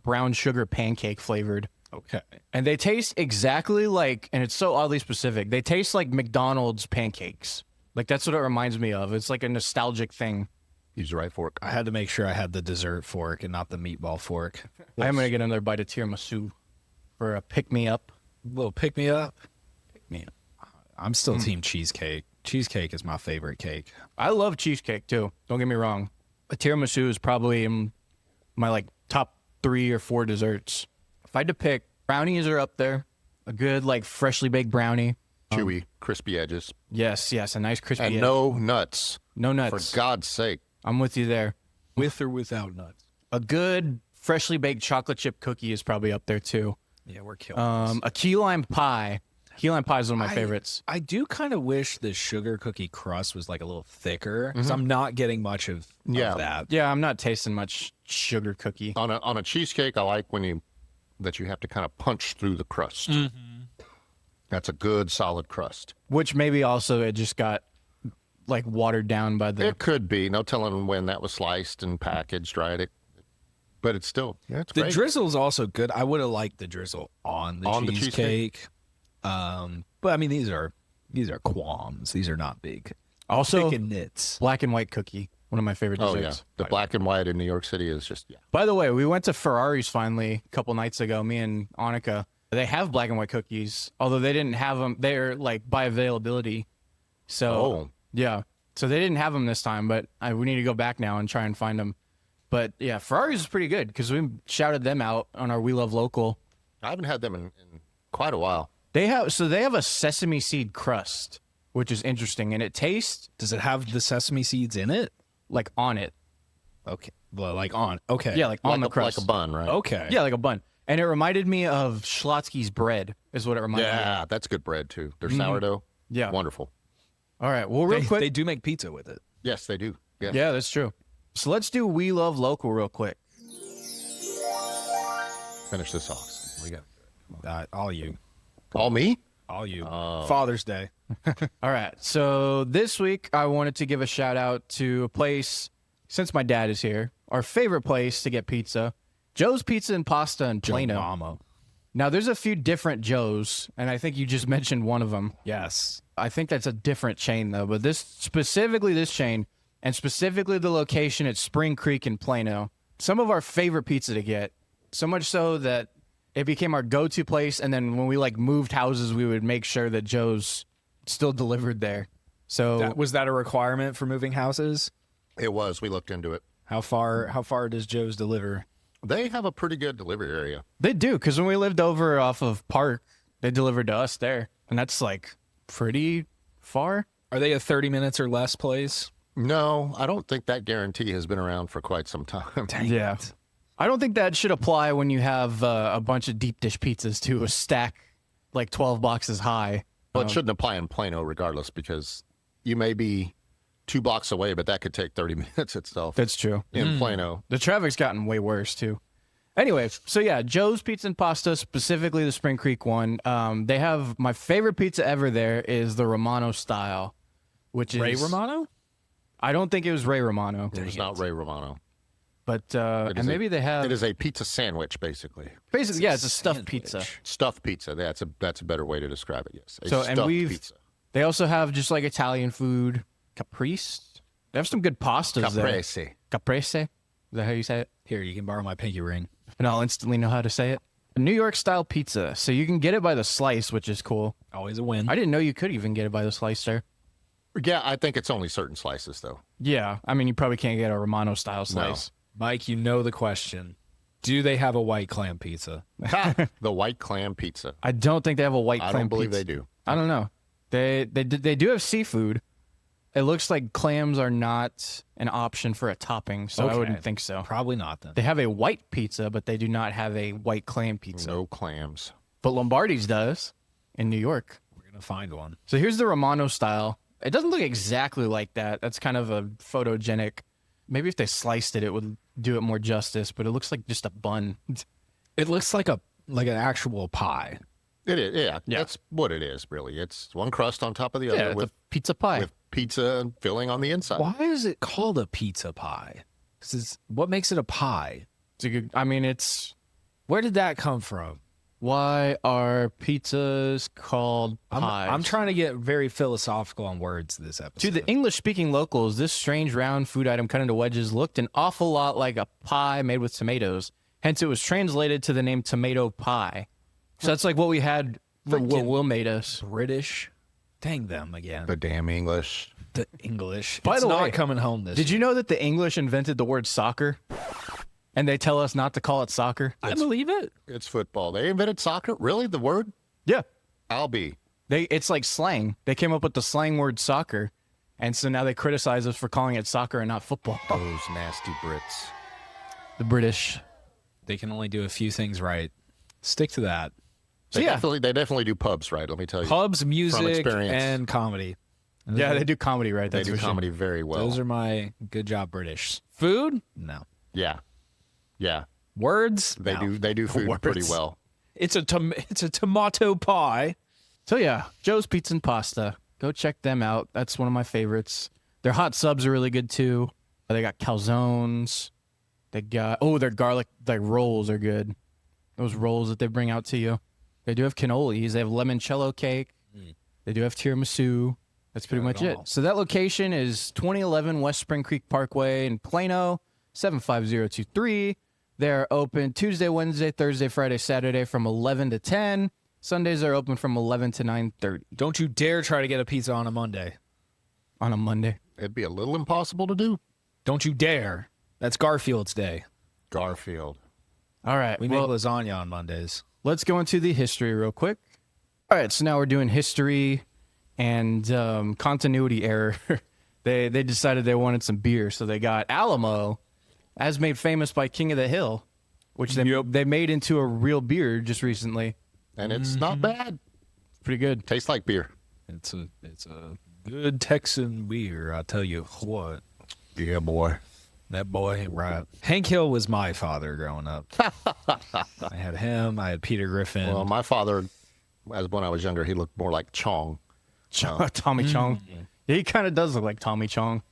brown sugar pancake flavored. Okay. And they taste exactly like, and it's so oddly specific. They taste like McDonald's pancakes. Like that's what it reminds me of. It's like a nostalgic thing. Use the right fork. I had to make sure I had the dessert fork and not the meatball fork. I'm gonna get another bite of tiramisu for a pick me up. Little pick me up. Me. I'm still team cheesecake. Cheesecake is my favorite cake. I love cheesecake too. Don't get me wrong. A tiramisu is probably in my like top 3 or 4 desserts. If I had to pick, brownies are up there. A good like freshly baked brownie. Chewy, crispy edges. Yes, a nice crispy. And edge. no nuts. No nuts. For God's sake. I'm with you there. With or without nuts. A good freshly baked chocolate chip cookie is probably up there too. Yeah, we're killing this. A key lime pie. Key lime pie is one of my favorites. I do kind of wish the sugar cookie crust was like a little thicker because I'm not getting much of that. Yeah, I'm not tasting much sugar cookie. On a cheesecake, I like that you have to kind of punch through the crust. That's a good solid crust. Which maybe also it just got like watered down by the. It could be. No telling when that was sliced and packaged, right? But it's still, yeah, it's The great. drizzle's also good. I would have liked the drizzle on the cheesecake. But I mean, these are qualms. These are not big. Also, Chicken nits. black and white cookie. One of my favorite Oh, desserts. yeah. The black and white in New York City is just, yeah. By the way, we went to Ferrari's finally a couple nights ago, me and Annika. They have black and white cookies, although they didn't have them. They're like by availability. So, Oh. yeah. So they didn't have them this time, but we need to go back now and try and find them. But yeah, Ferrari's is pretty good because we shouted them out on our We Love Local. I haven't had them in quite a while. They have a sesame seed crust, which is interesting, and it tastes Does it have the sesame seeds in it? like on it. Okay. Well, like on. Okay. Yeah, like on the Like crust. a bun, right? Okay. Yeah, like a bun. And it reminded me of Schlotsky's bread, is what it reminded me of. Yeah, that's good bread, too. Their sourdough. Yeah. Wonderful. All right. Well, real They, quick. they do make pizza with it. Yes, they do. Yes. Yeah, that's true. So let's do We Love Local real quick. Finish this off. We got All you. all me? All you. Father's Day. All right. So this week, I wanted to give a shout out to a place, since my dad is here, our favorite place to get pizza, Joe's Pizza and Pasta in Plano. Mama. Now, there's a few different Joe's, and I think you just mentioned one of them. Yes. I think that's a different chain, though. But this chain, and specifically the location at Spring Creek in Plano, some of our favorite pizza to get. So much so that it became our go-to place. And then when we like moved houses, we would make sure that Joe's still delivered there. So Was that a requirement for moving houses? It was. We looked into it. How far does Joe's deliver? They have a pretty good delivery area. they do, because when we lived over off of Park, they delivered to us there. And that's like pretty far. Are they a 30 minutes or less place? No, I don't think that guarantee has been around for quite some time. Yeah. I don't think that should apply when you have a bunch of deep dish pizzas to a stack like 12 boxes high. Well, it shouldn't apply in Plano regardless because you may be 2 blocks away, but that could take 30 minutes itself. That's true. In Plano. The traffic's gotten way worse too. Anyway, so yeah, Joe's Pizza and Pasta, specifically the Spring Creek one. They have my favorite pizza ever there is the Romano style, which is Ray Romano? I don't think it was Ray Romano, It was not Ray Romano. but It and is maybe they have It is a pizza sandwich, basically. basically yeah, it's a stuffed pizza. Stuffed pizza. That's a better way to describe it, yes. A So stuffed and pizza. they also have just like Italian food, caprese. They have some good pastas there. Caprese. Caprese, is that how you say it? Here, you can borrow my pinky ring. And I'll instantly know how to say it. New York style pizza. So you can get it by the slice, which is cool. Always a win. I didn't know you could even get it by the slice there. Yeah, I think it's only certain slices, though. Yeah. I mean, you probably can't get a Romano style slice. Mike, you know the question. Do they have a white clam pizza? The white clam pizza. I don't think they have a white I clam don't believe pizza. they do. I don't know. They do have seafood. It looks like clams are not an option for a topping, so I Okay. wouldn't think so. Probably not then. They have a white pizza, but they do not have a white clam pizza. No clams. But Lombardi's does in New York. We're going to find one. So here's the Romano style. It doesn't look exactly like that. That's kind of a photogenic. Maybe if they sliced it, it would do it more justice, but it looks like just a bun. It looks like an actual pie. It is, yeah. That's what it is, really. It's one crust on top of the Yeah, other with pizza pie. with pizza and filling on the inside. Why is it called a pizza pie? What makes it a pie? It's a good, I mean, it's Where did that come from? why are pizzas called pies? I'm trying to get very philosophical on words this episode. To the English-speaking locals, this strange round food item cut into wedges looked an awful lot like a pie made with tomatoes. Hence, it was translated to the name tomato pie. So that's like what we had for what Will made us. British. Dang them again. The damn English. The English. By It's the not way, coming home this Did you know that the English invented the word soccer? And they tell us not to call it soccer? I believe it. It's football. They invented soccer? Really? The word? Yeah. I'll be. It's like slang. They came up with the slang word soccer. And so now they criticize us for calling it soccer and not football. Those nasty Brits. The British. They can only do a few things right. Stick to that. They yeah. definitely do pubs right, let me tell you. Pubs, music, experience. and comedy. And Yeah, those they do comedy right. They That's do for sure. comedy very well. Those are my good job British. Food? No. Yeah. Yeah. Words? They No. do food Words. pretty well. It's a tomato pie. So yeah, Joe's Pizza and Pasta. Go check them out. That's one of my favorites. Their hot subs are really good too. They got calzones. They got their garlic rolls are good. Those rolls that they bring out to you. They do have cannolis. They have limoncello cake. They do have tiramisu. That's pretty much it. So that location is 2011 West Spring Creek Parkway in Plano, 75023. They're open Tuesday, Wednesday, Thursday, Friday, Saturday from 11 to 10. Sundays are open from 11 to 9:30 Don't you dare try to get a pizza on a Monday. on a Monday. It'd be a little impossible to do. Don't you dare. That's Garfield's Day. Garfield. All right. We well, make lasagna on Mondays. let's go into the history real quick. All right. So now we're doing history and continuity error. They decided they wanted some beer, so they got Alamo, as made famous by King of the Hill, which they made into a real beer just recently. And it's not bad. Pretty good. Tastes like beer. It's a good Texan beer, I tell you what. Yeah, boy. That boy, right. Hank Hill was my father growing up. I had him. I had Peter Griffin. Well, my father, when I was younger, he looked more like Chong. Tommy Chong. Yeah, he kind of does look like Tommy Chong,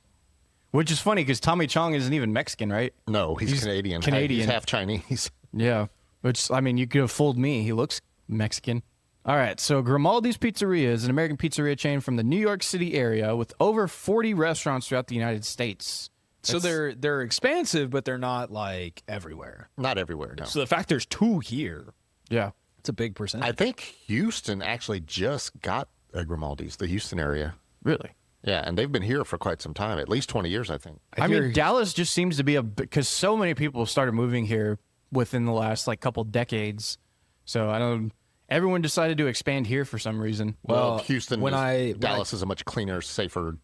which is funny because Tommy Chong isn't even Mexican, right? No, he's Canadian. Canadian. He's half Chinese. Yeah, which, I mean, you could have fooled me. He looks Mexican. All right, so Grimaldi's Pizzeria is an American pizzeria chain from the New York City area with over 40 restaurants throughout the United States. so they're expansive, but they're not like everywhere. Not everywhere, no. So the fact there's 2 here, Yeah. it's a big percentage. I think Houston actually just got a Grimaldi's, the Houston area. Really? Yeah, and they've been here for quite some time, at least 20 years, I think. I hear- mean, Dallas just seems to be because so many people started moving here within the last couple decades. So everyone decided to expand here for some reason. Well, Houston, when Dallas is a much cleaner, safer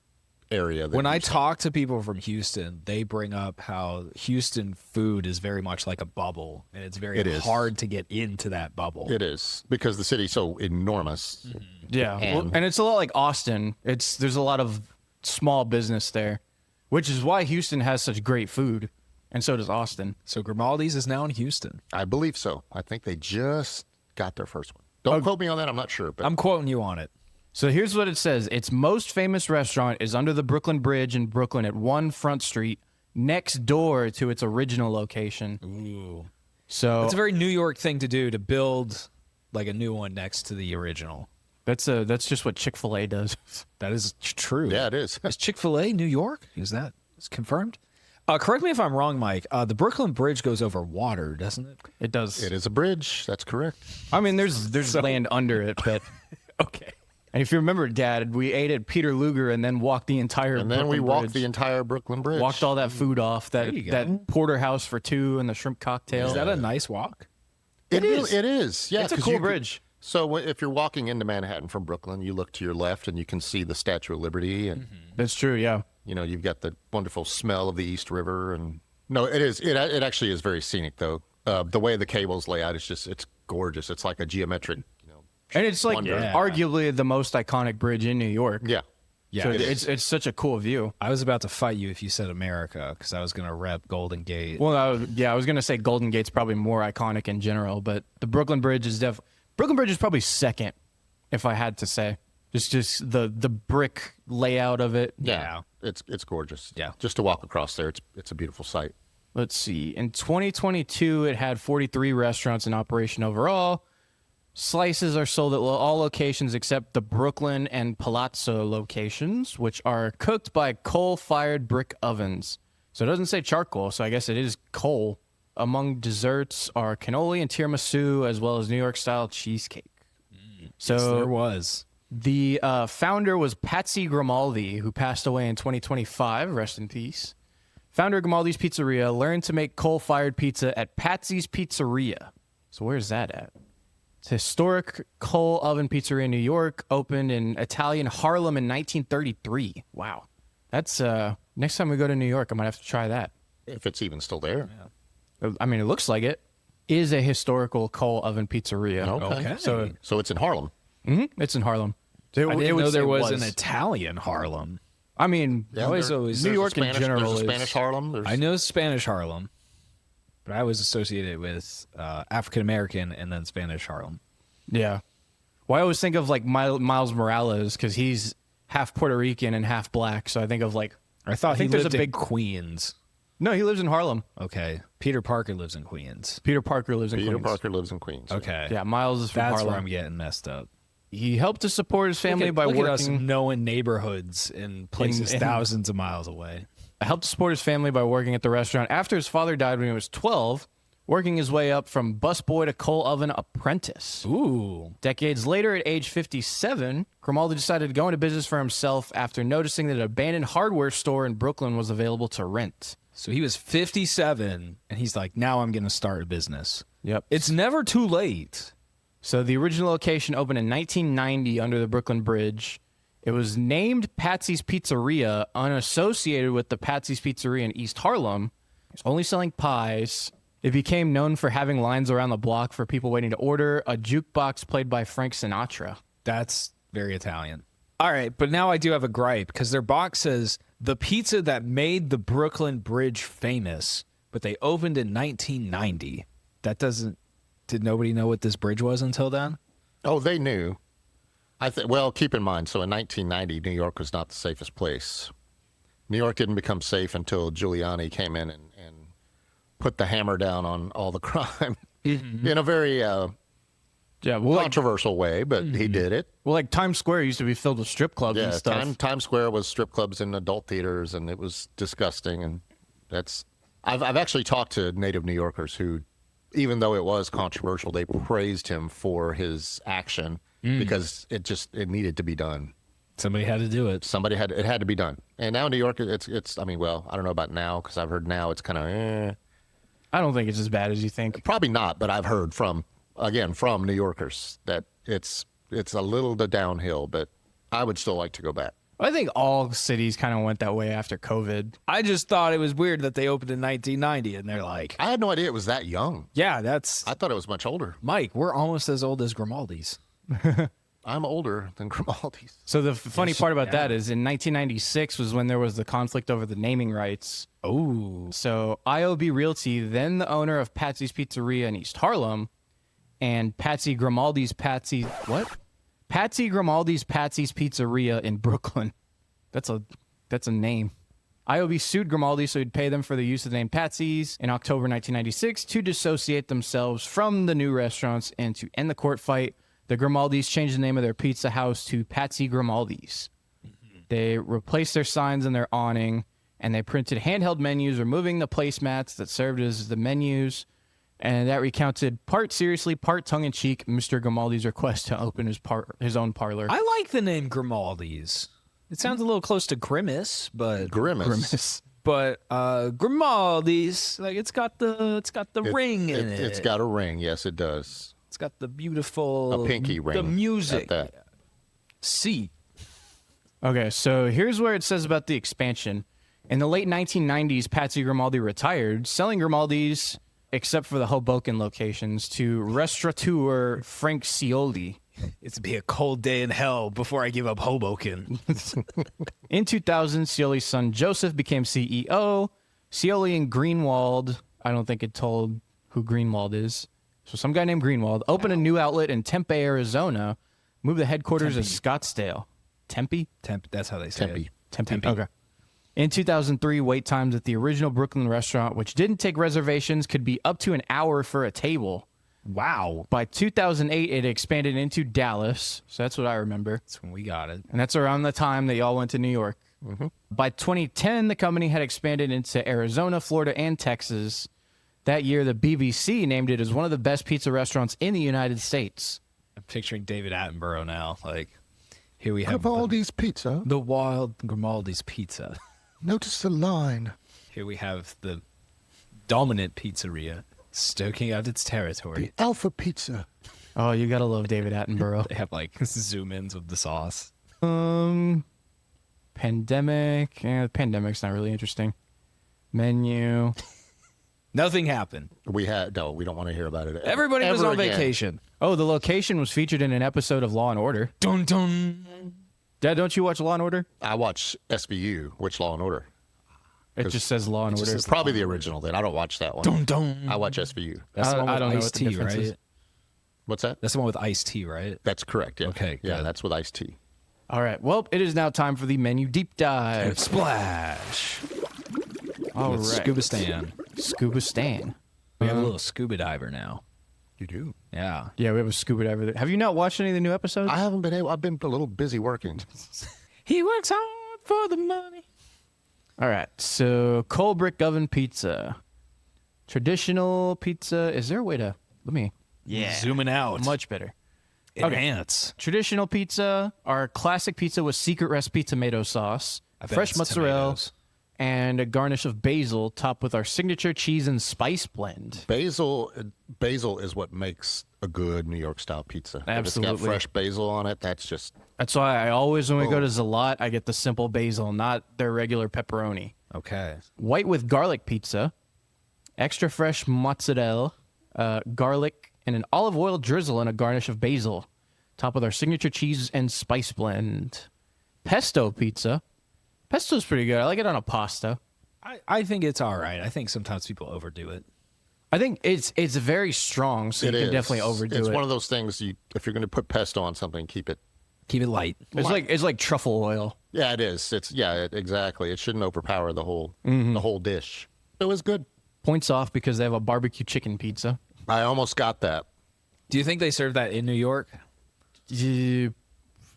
area. When I talk to people from Houston, they bring up how Houston food is very much like a bubble, and it's very hard to get into that bubble. It is, because the city's so enormous. Yeah, And- and it's a lot like Austin. There's a lot of small business there, which is why Houston has such great food, and so does Austin. So Grimaldi's is now in Houston. I believe so. I think they just got their first one. Don't quote me on that. I'm not sure. But I'm quoting you on it. So here's what it says. Its most famous restaurant is under the Brooklyn Bridge in Brooklyn at 1 Front Street, next door to its original location. Ooh. So It's a very New York thing to do, to build like a new one next to the original. that's just what Chick-fil-A does. That is true. yeah, it is. Is Chick-fil-A New York? Is that confirmed? Correct me if I'm wrong, Mike. The Brooklyn Bridge goes over water, doesn't it? It does. It is a bridge. That's correct. I mean, there's land under it, but Okay. and if you remember, Dad, we ate at Peter Luger and then walked the entire And then we Brooklyn walked Bridge. the entire Brooklyn Bridge. Walked all that food off. you go. That porterhouse for 2 and the shrimp cocktail. Is that a nice walk? It is. It is. Yeah, It's a 'cause cool you bridge. So if you're walking into Manhattan from Brooklyn, you look to your left and you can see the Statue of Liberty, and That's true. Yeah. you've got the wonderful smell of the East River. And no, it is. It actually is very scenic, though. The way the cables lay out, it's gorgeous. It's like a geometric. And it's like Wonder. Yeah. arguably the most iconic bridge in New York. Yeah. Yeah. So it is. it's such a cool view. I was about to fight you if you said America, because I was going to rep Golden Gate. Well, I was gonna say Golden Gate's probably more iconic in general, but the Brooklyn Bridge is Brooklyn Bridge is probably second, if I had to say. Just the brick layout of it. Yeah. It's gorgeous. Yeah. Just to walk across there, it's a beautiful sight. Let's see. In 2022, it had 43 restaurants in operation overall. Slices are sold at all locations except the Brooklyn and Palazzo locations, which are cooked by coal-fired brick ovens. So it doesn't say charcoal, so I guess it is coal. Among desserts are cannoli and tiramisu, as well as New York-style cheesecake. So There was. the founder was Patsy Grimaldi, who passed away in 2025. Rest in peace. Founder of Grimaldi's Pizzeria learned to make coal-fired pizza at Patsy's Pizzeria. So where's that at? It's a historic coal oven pizzeria in New York, opened in Italian Harlem in 1933. Wow. That's next time we go to New York, I might have to try that. If it's even still there. I mean, it looks like it is a historical coal oven pizzeria. Okay. So it's in Harlem. it's in Harlem. I didn't would know say there was was. an Italian Harlem. I mean, Yeah, Always there- always- New there's a York in Spanish, general There's a is- Spanish Harlem. There's, I know Spanish Harlem, but I was associated with African American and then Spanish Harlem. yeah. Well, I always think of like Miles Morales because he's half Puerto Rican and half black. So I think of like, I thought I think he there's lived a in big- Queens. no, he lives in Harlem. Okay. Peter Parker lives in Queens. Peter Parker lives in Peter Queens. Parker lives in Queens. Okay. Yeah, Miles is from That's Harlem. where I'm getting messed up. He helped to support his family by Look at us working. knowing neighborhoods in places in- thousands of miles away. Helped to support his family by working at the restaurant after his father died when he was 12, working his way up from busboy to coal oven apprentice. Ooh. Decades later, at age 57, Grimaldi decided to go into business for himself after noticing that an abandoned hardware store in Brooklyn was available to rent. So he was 57, and he's like, now I'm going to start a business. Yep. It's never too late. So the original location opened in 1990 under the Brooklyn Bridge. It was named Patsy's Pizzeria, unassociated with the Patsy's Pizzeria in East Harlem. It's only selling pies. It became known for having lines around the block for people waiting to order, a jukebox played by Frank Sinatra. That's very Italian. All right, but now I do have a gripe because their box says the pizza that made the Brooklyn Bridge famous, but they opened in 1990. That doesn't. Did nobody know what this bridge was until then? Oh, they knew. Well, keep in mind, so in 1990, New York was not the safest place. New York didn't become safe until Giuliani came in and put the hammer down on all the crime in a very Yeah, well, controversial way, but he did it. like Times Square used to be filled with strip clubs and Yeah, stuff. Times Square was strip clubs and adult theaters, and it was disgusting. And I've actually talked to native New Yorkers who, even though it was controversial, they praised him for his action because it needed to be done. Somebody had to do it. It had to be done. And now New York, it's. I mean, well, I don't know about now because I've heard now it's kind of I don't think it's as bad as you think. probably not, but I've heard from New Yorkers that it's a little the downhill, but I would still like to go back. I think all cities kind of went that way after COVID. I just thought it was weird that they opened in 1990, and they're like, I had no idea it was that young. yeah, that's I thought it was much older. Mike. We're almost as old as Grimaldi's. I'm older than Grimaldi's. So the funny part about that is in 1996 was when there was the conflict over the naming rights. Oh, So IOB Realty, then the owner of Patsy's Pizzeria in East Harlem, and Patsy Grimaldi's Patsy's Pizzeria in Brooklyn. That's a name. IOB sued Grimaldi so he'd pay them for the use of the name Patsy's in October 1996 to dissociate themselves from the new restaurants, and to end the court fight, the Grimaldis changed the name of their pizza house to Patsy Grimaldi's. They replaced their signs and their awning, and they printed handheld menus, removing the placemats that served as the menus, and that recounted part seriously, part tongue-in-cheek Mr. Grimaldi's request to open his own parlor. I like the name Grimaldi's. It sounds a little close to Grimace, but Grimace. but Grimaldi's, like it's got the ring in it. It's got a ring. Yes, it does. It's got the beautiful A pinky ring. the music. At that. See, Okay, so here's where it says about the expansion. In the late 1990s, Patsy Grimaldi retired, selling Grimaldi's, except for the Hoboken locations, to restaurateur Frank Scioli. it's be a cold day in hell before I give up Hoboken. In 2000, Scioli's son Joseph became CEO. Scioli and Greenwald, I don't think it told who Greenwald is, so some guy named Greenwald, opened a new outlet in Tempe, Arizona, moved the headquarters to Scottsdale. Tempe? That's how they say Tempe. it. Tempe. Okay. In 2003, wait times at the original Brooklyn restaurant, which didn't take reservations, could be up to an hour for a table. Wow, By 2008, it expanded into Dallas, so that's what I remember. that's when we got it. And that's around the time that y'all went to New York. By 2010, the company had expanded into Arizona, Florida, and Texas. That year, the BBC named it as one of the best pizza restaurants in the United States. I'm picturing David Attenborough now. Like, here we have Grimaldi's Pizza. the wild Grimaldi's pizza. Notice the line. Here we have the dominant pizzeria stoking out its territory. The Alpha Pizza. Oh, you gotta love David Attenborough. They have like zoom ins with the sauce. Pandemic. Yeah, the pandemic's not really interesting. Menu. Nothing happened. We don't want to hear about it. Everybody was ever on again. vacation. Oh, the location was featured in an episode of Law and Order. Dun dun. Dad, don't you watch Law and Order? I watch SVU, which Law and Order. It just says Law and Order. It's probably the original. Then I don't watch that one. Dun dun. I watch SVU. That's the one I with don't know what iced the tea, difference right? is. What's that? That's the one with iced tea, right? That's correct. Yeah. Okay, Yeah, good. that's with iced tea. All right. Well, it is now time for the menu deep dive. Splash. All With right. Scuba Stan. Scuba Stan. We have a little scuba diver now. You do. Yeah. Yeah, we have a scuba diver. Have you not watched any of the new episodes? I haven't been able. I've been a little busy working. He works hard for the money. All right. So, coal brick oven pizza. Traditional pizza. Is there a way to... Let me... Zooming out. Much better. Enhance. Traditional pizza, our classic pizza with secret recipe tomato sauce, I bet fresh it's mozzarella, tomatoes. and a garnish of basil, topped with our signature cheese and spice blend. Basil is what makes a good New York style pizza. If it's Absolutely. got fresh basil on it, that's just That's why I always, when we go to Oh. Zalat, I get the simple basil, not their regular pepperoni. Okay. White with garlic pizza, extra fresh mozzarella, garlic, and an olive oil drizzle and a garnish of basil, topped with our signature cheese and spice blend. Pesto pizza. Pesto's pretty good. I like it on a pasta. I think it's all right. I think sometimes people overdo it. I think it's very strong, so it you can is. definitely overdo It's it. one of those things. If you're going to put pesto on something, keep it. Keep it light. It's like truffle oil. Yeah, it is. Exactly. It shouldn't overpower the whole dish. It was good. Points off because they have a barbecue chicken pizza. I almost got that. Do you think they serve that in New York? Yeah,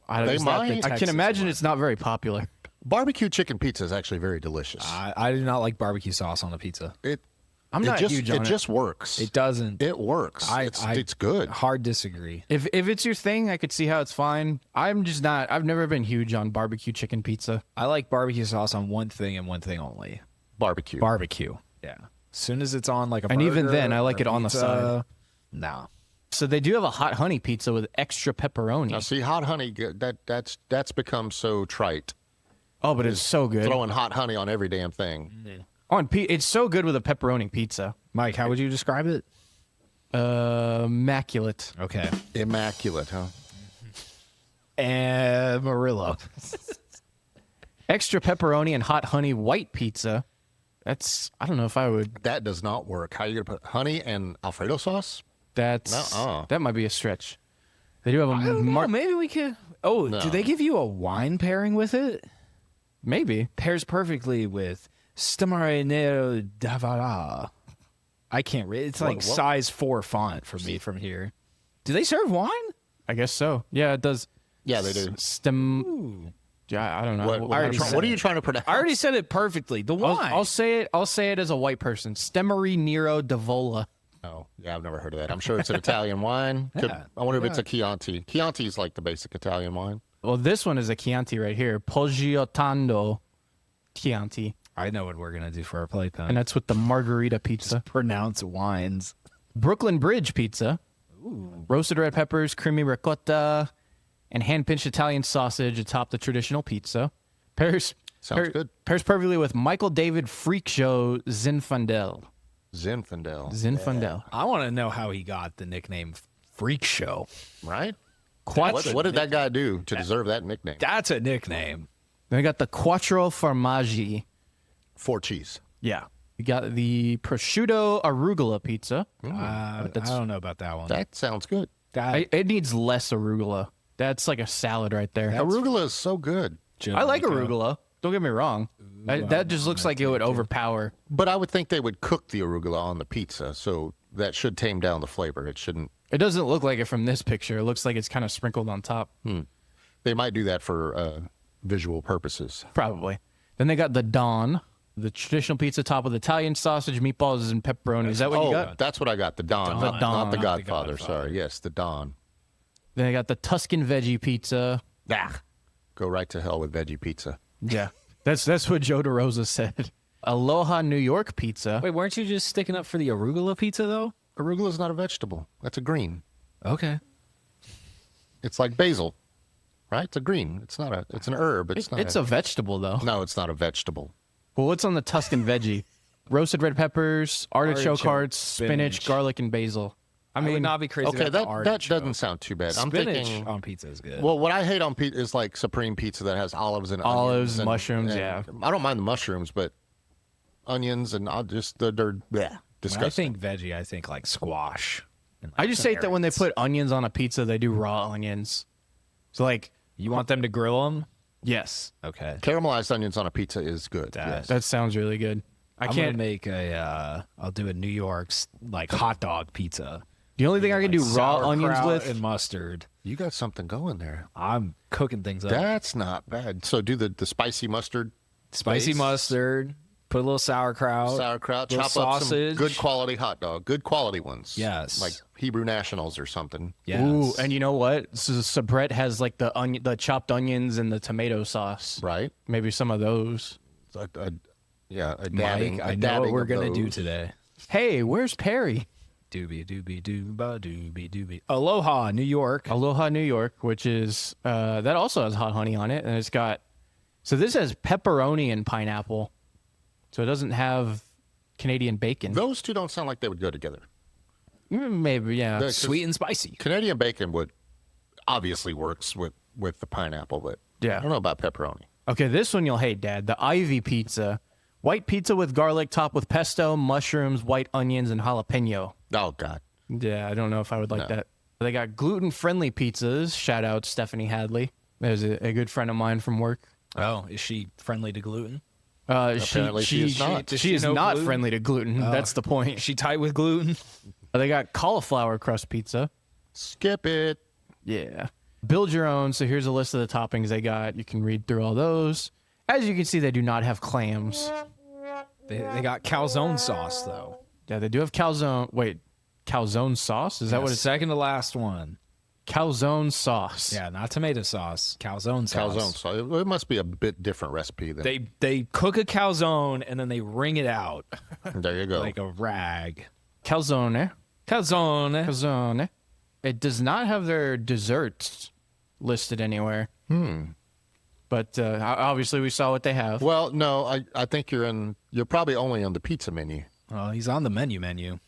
I don't They it's not- might. I can Texas imagine one. it's not very popular. Barbecue chicken pizza is actually very delicious. I do not like barbecue sauce on a pizza. I'm it not just, huge on it. it. just works. It doesn't. It works. It's good. Hard disagree. If it's your thing, I could see how it's fine. I'm just not. I've never been huge on barbecue chicken pizza. I like barbecue sauce on one thing and one thing only. Barbecue. Barbecue. Yeah. As soon as it's on like a And even burger then, I like or it on the pizza, side. No. So they do have a hot honey pizza with extra pepperoni. Now, see, hot honey, that's become so trite. Oh, but it's so good. Throwing hot honey on every damn thing. It's so good with a pepperoni pizza. Mike, how would you describe it? Immaculate. Okay. Immaculate, huh? Amarillo. Extra pepperoni and hot honey white pizza. I don't know if I would. That does not work. How are you going to put honey and Alfredo sauce? That might be a stretch. They do have a Maybe we could. Oh, No. do they give you a wine pairing with it? maybe. Pairs perfectly with Stamarino d'Avara. I can't read. It's like What? size 4 font for me from here. Do they serve wine? I guess so. Yeah, it does. Yeah, they do. Yeah, I don't know. What are you trying to pronounce? I already said it perfectly. The wine. I'll say it. I'll say it as a white person. Stemmery Nero d'Avola. Oh, yeah, I've never heard of that. I'm sure it's an Italian wine. Yeah. I wonder if it's a Chianti. Chianti is like the basic Italian wine. Well, this one is a Chianti right here. Poggiottando Chianti. I know what we're going to do for our playpen. And that's with the margarita pizza. Pronounce wines. Brooklyn Bridge pizza. Roasted red peppers, creamy ricotta, and hand-pinched Italian sausage atop the traditional pizza. Pairs Sounds good. Pairs perfectly with Michael David Freak Show Zinfandel. Zinfandel. I want to know how he got the nickname Freak Show. Right? Quattro. What did that guy do to deserve that nickname? That's a nickname. Then we got the Quattro Formaggi. 4 cheese. Yeah. We got the prosciutto arugula pizza. I don't know about that one. That sounds good. It needs less arugula. That's like a salad right there. Arugula is so good. I like arugula. Don't get me wrong. That just looks like it would overpower. But I would think they would cook the arugula on the pizza, so that should tame down the flavor. It shouldn't. It doesn't look like it from this picture. It looks like it's kind of sprinkled on top. They might do that for visual purposes. Probably. Then they got the Don, the traditional pizza topped with Italian sausage, meatballs, and pepperoni. Is that what you got? That's what I got. The Don. The Not Don. the Not Godfather. Sorry. Yes, the Don. Then they got the Tuscan veggie pizza. Go right to hell with veggie pizza. Yeah. That's what Joe DeRosa said. Aloha New York pizza. Wait, weren't you just sticking up for the arugula pizza, though? Arugula is not a vegetable. That's a green. Okay. It's like basil, right? It's a green. It's not a. It's an herb. It's not. It's a vegetable, though. No, it's not a vegetable. Well, what's on the Tuscan veggie? Roasted red peppers, artichoke hearts, spinach, garlic, and basil. I would not be crazy Okay, about the that artichoke. doesn't sound too bad. I'm Spinach thinking. on pizza is good. Well, what I hate on pizza is like supreme pizza that has olives and Olives, onions mushrooms, yeah. I don't mind the mushrooms, but onions and I'll just they're when I disgusting. think veggie, I think like squash. And, like, I just some hate that when they carrots. put onions on a pizza, they do raw onions. So, like, You want them to grill them? yes, Okay. Caramelized onions on a pizza is good. Yes. that sounds really good. I'm can't. gonna make I'll do a New York like hot dog pizza. The only thing I can do raw onions Sauerkraut with. and mustard. You got something going there. I'm cooking things up. That's not bad. So do the spicy mustard, Spicy base, mustard. Put a little sauerkraut. sauerkraut, little chop up some sausage. good quality hot dog, good quality ones. Yes. like Hebrew Nationals or something. Yes. Ooh, and you know what? So Sabret has like the chopped onions and the tomato sauce. Right? Maybe some of those. A dabbing. Mike, a I know dabbing what we're of gonna do those. today. Hey, where's Perry? Doobie doobie dooba doobie doobie. Aloha, New York. Aloha, New York, which is that also has hot honey on it, and it's got. So this has pepperoni and pineapple, so it doesn't have Canadian bacon. Those two don't sound like they would go together. Maybe, yeah. The- Sweet and spicy. Canadian bacon would obviously works with the pineapple, but Yeah. I don't know about pepperoni. Okay, this one you'll hate, Dad. The Ivy pizza, white pizza with garlic, topped with pesto, mushrooms, white onions, and jalapeno. Oh God. Yeah, I don't know if I would like that. They got gluten-friendly pizzas. Shout out Stephanie Hadley. There's a good friend of mine from work. Oh, is she friendly to gluten? Apparently she is not. Does She she is know not gluten? friendly to gluten. That's the point. Is she tight with gluten? They got cauliflower crust pizza. Skip it. Yeah. Build your own. So here's a list of the toppings they got. You can read through all those. As you can see, they do not have clams. They got calzone sauce though. Yeah, they do have calzone. Wait, calzone sauce? Is that what it's? second to last one? Calzone sauce. Yeah, not tomato sauce. Calzone sauce. Calzone. So it must be a bit different recipe than. They cook a calzone and then they wring it out There you go. like a rag. Calzone. Calzone. Calzone. It does not have their desserts listed anywhere. But obviously, we saw what they have. Well, no, I think you're probably only on the pizza menu. Oh, he's on the menu.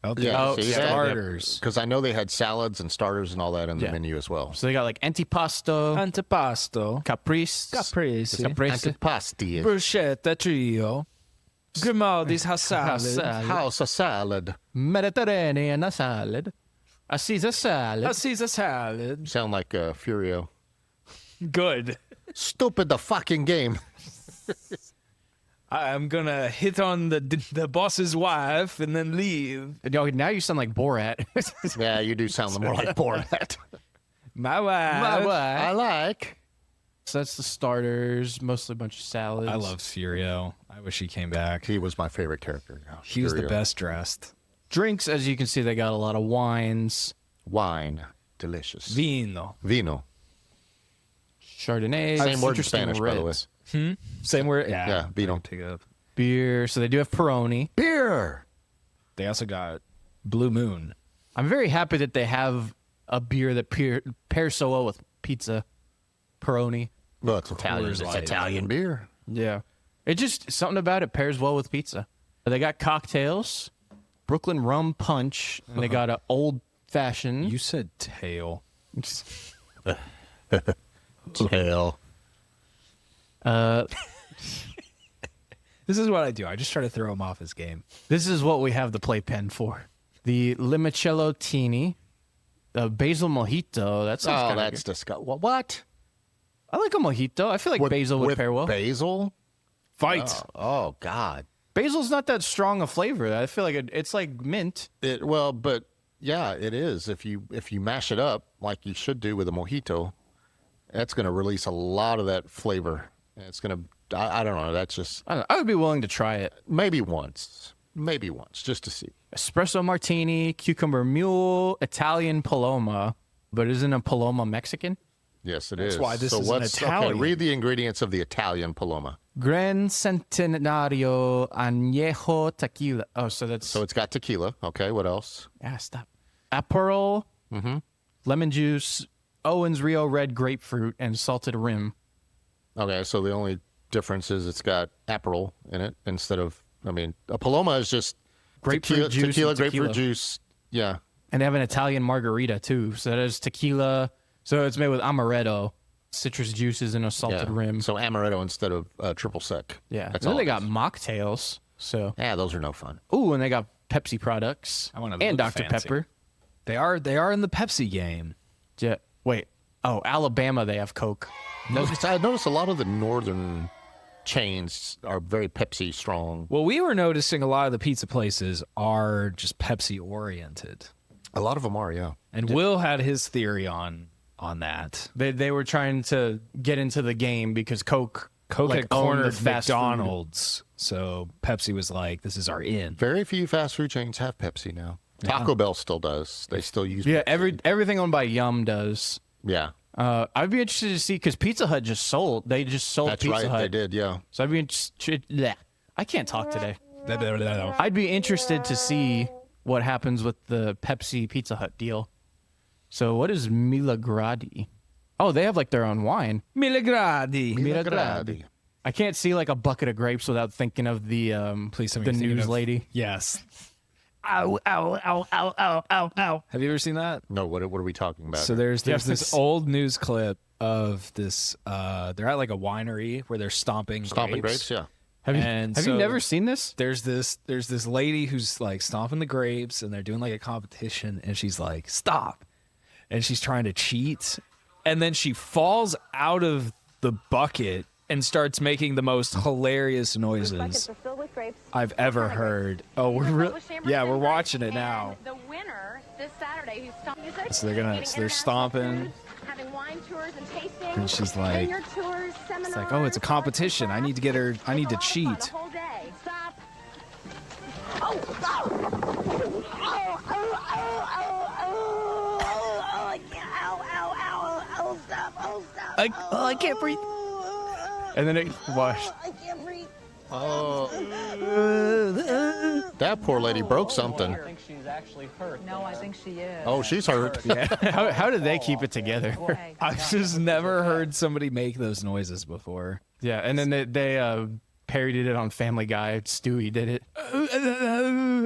Okay. Yeah, Oh, see, starters. Because I know they had salads and starters and all that in the Yeah. menu as well. So they got like antipasto, Antipasto. caprese, Caprese. Antipasti. Bruschetta trio. Grimaldi's salad. House of salad. Mediterranean salad, a Caesar salad. A Caesar salad. Sound like Furio. Good. Stupid the fucking game. I'm gonna hit on the boss's wife and then leave. Now you sound like Borat. Yeah, you do sound more like Borat. My wife. I like. So that's the starters, mostly a bunch of salads. I love Furio. I wish he came back. He was my favorite character. Yeah, He was the Furio. best dressed. drinks. As you can see, they got a lot of wines, Wine. Delicious. Vino. Vino. Chardonnay, Same word in interesting Spanish, by the way. reds, Same word. Yeah, vino. Pick up. beer. So they do have Peroni. Beer. They also got Blue Moon. I'm very happy that they have a beer that pairs so well with pizza. Peroni. Well, it's Italian. Coors It's Light. Italian beer. Yeah. It just, something about it pairs well with pizza. They got cocktails, Brooklyn Rum Punch, and they got an old fashioned. You said tail. Hell. This is what I do. I just try to throw him off his game. This is what we have the playpen for. The Limoncello Tini, the Basil Mojito. That sounds Oh, kind that's of disgusting. What? I like a mojito. I feel like basil would with pair well. Basil? Fight. Oh, God. Basil's not that strong a flavor. I feel like it's like mint. But yeah, it is. If you mash it up like you should do with a mojito, that's going to release a lot of that flavor. And it's going to, I don't know. That's just I don't know. I would be willing to try it. maybe once, just to see. Espresso martini, cucumber mule, Italian paloma. But isn't a paloma Mexican? Yes, it That's is. why this so is an what's, Italian. Okay, read the ingredients of the Italian Paloma. Gran Centenario Añejo Tequila. Oh, so that's... So it's got tequila. Okay, what else? stop. Aperol, lemon juice, Owens Rio red grapefruit, and salted rim. Okay, so the only difference is it's got Aperol in it instead of, a Paloma is just Grapefruit juice tequila, and grapefruit tequila. juice. Yeah. And they have an Italian margarita, too. So that is tequila. So it's made with amaretto, citrus juices, and a salted Yeah. rim. So amaretto instead of triple sec. Yeah. That's Then all they it got is. mocktails. So, Yeah, those are no fun. ooh, and they got Pepsi products. I wanna and look Dr. fancy. Pepper. They are in the Pepsi game. Yeah. Wait. Oh, Alabama, they have Coke. I noticed a lot of the northern chains are very Pepsi strong. Well, we were noticing a lot of the pizza places are just Pepsi oriented. A lot of them are, yeah. And Will had his theory on that. They were trying to get into the game because Coke Coke like, had owned cornered the fast food. McDonald's, so Pepsi was like, "This is our in." Very few fast food chains have Pepsi now. Taco Bell still does. They still use Yeah, Pepsi. everything owned by Yum does. Yeah, I'd be interested to see because Pizza Hut just sold. They just sold that's Pizza right. Hut. They did, yeah. So I'd be interested. Bleh. I can't talk today. I'd be interested to see what happens with the Pepsi Pizza Hut deal. So what is Milagradi? Oh, they have like their own wine. Miligradi. Milagradi. I can't see like a bucket of grapes without thinking of the Please tell me the you're thinking news of- lady. Yes. Ow! Ow! Ow! Ow! Ow! Ow! Ow! Have you ever seen that? No, what are we talking about? So there's Yes. this old news clip of this. They're at like a winery where they're stomping grapes, yeah. Have you And have you so- never seen this? There's this lady who's like stomping the grapes and they're doing like a competition and she's like, stop. And she's trying to cheat. And then she falls out of the bucket and starts making the most hilarious noises I've ever heard. Oh, we're watching it now. The winner this Saturday, who's So they're stomping. having wine tours and tasting. And she's like- vineyard tours, seminars, like, oh, it's a competition. I need to get her- I need to The cheat. whole day. Stop. Oh, oh, oh, oh, oh, oh, oh, ow, ow, ow, oh, stop, oh, stop. I can't breathe. And then it washed. I can't breathe. Oh, that poor lady broke something. No, I think she is. Oh, she's hurt. How did they keep it together? I've just never heard somebody make those noises before. Yeah, and then they parodied it on Family Guy. Stewie did it.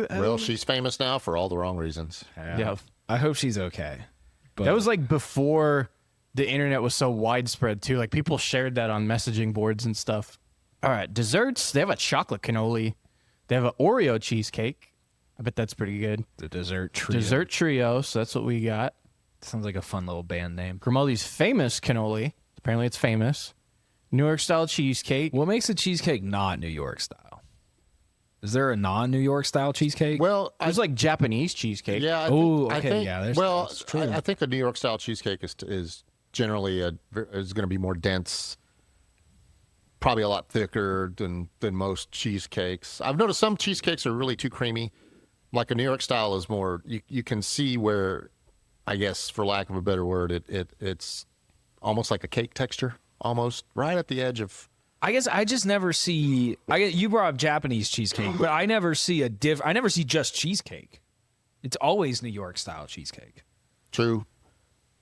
Well, she's famous now for all the wrong reasons. Yeah. I hope she's okay. But That was like before the internet was so widespread too. Like people shared that on messaging boards and stuff. All right, desserts. They have a chocolate cannoli. They have an Oreo cheesecake. I bet that's pretty good. the dessert trio. Dessert trio. So that's what we got. Sounds like a fun little band name. Grimaldi's famous cannoli. Apparently, it's famous. New York style cheesecake. What makes a cheesecake not New York style? Is there a non-New York style cheesecake? Well, There's like Japanese cheesecake. yeah. Oh, I okay, think, yeah, there's- well, that's true. I think a New York style cheesecake is generally is going to be more dense, probably a lot thicker than most cheesecakes. I've noticed some cheesecakes are really too creamy. Like a New York style is more. You can see where, I guess, for lack of a better word, it's almost like a cake texture, almost right at the edge of. I guess I just never see. You brought up Japanese cheesecake, but I never see I never see just cheesecake. It's always New York style cheesecake. True.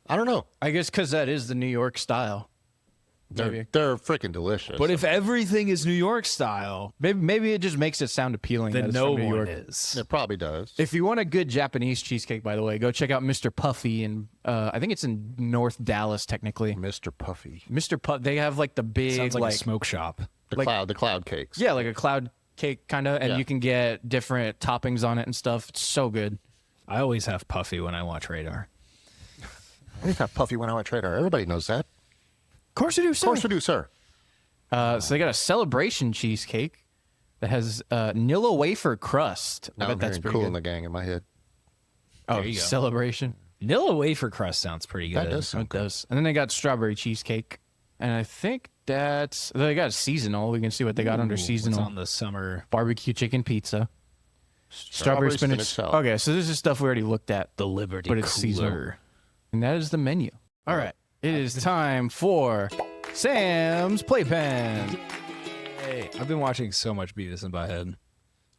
I don't know. I guess because that is the New York style. They're freaking delicious. But if everything is New York style, Maybe it just makes it sound appealing. that then it's no from New one York. is. it probably does. If you want a good Japanese cheesecake, by the way, go check out Mr. Puffy, and I think it's in North Dallas, technically. Mr. Puffy, Mr. Puff, they have like the big, Sounds like a smoke shop. the cloud cakes. yeah, like a cloud cake kind of, and Yeah. you can get different toppings on it and stuff. It's so good. I always have Puffy when I watch Radar. I got Puffy when I went trader. Everybody knows that. Of course you do, Of course we do, sir. So they got a celebration cheesecake that has Nilla wafer crust. I Now bet I'm that's hearing pretty Cool good. in the Gang in my head. Oh, There you go. celebration. Nilla wafer crust sounds pretty good. That does It sound good. does. And then they got strawberry cheesecake. And I think they got seasonal. We can see what they got under Ooh, what's seasonal. on the summer. Barbecue chicken pizza. Strawberry spinach. salad. Okay, so this is stuff we already looked at. The Liberty But it's seasonal. Cooler. And that is the menu. All right. It is time for Sam's Playpen. Hey, I've been watching so much Beavis and Butthead.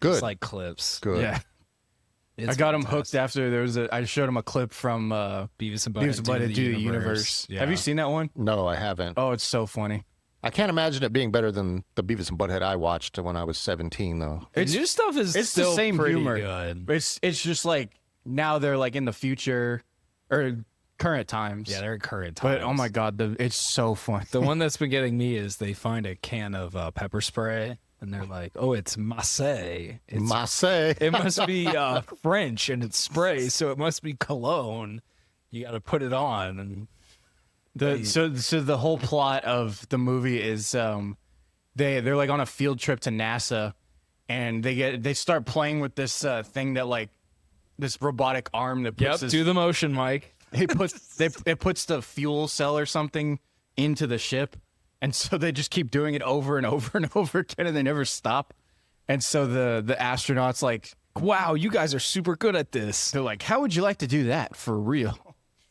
Good. It's like clips. Good. Yeah. It's I got him fantastic. hooked after I showed him a clip from Beavis and Butthead, Beavis and Butthead Do the Universe. Yeah. Have you seen that one? No, I haven't. Oh, it's so funny. I can't imagine it being better than the Beavis and Butthead I watched when I was 17, though. It's New stuff is it's still the same pretty humor. good. It's just like now they're like in the future or current times. Yeah, they're current times. But oh my god, it's so fun. The one that's been getting me is they find a can of pepper spray and they're like, "Oh, it's Marseille. It's Marseille. it must be French and it's spray, so it must be cologne. You got to put it on." And So the whole plot of the movie is they're like on a field trip to NASA, and they start playing with this thing that like this robotic arm that puts do the motion, Mike. it puts the fuel cell or something into the ship, and so they just keep doing it over and over and over again, and they never stop. And so the astronauts like, Wow, you guys are super good at this. they're like, how would you like to do that for real?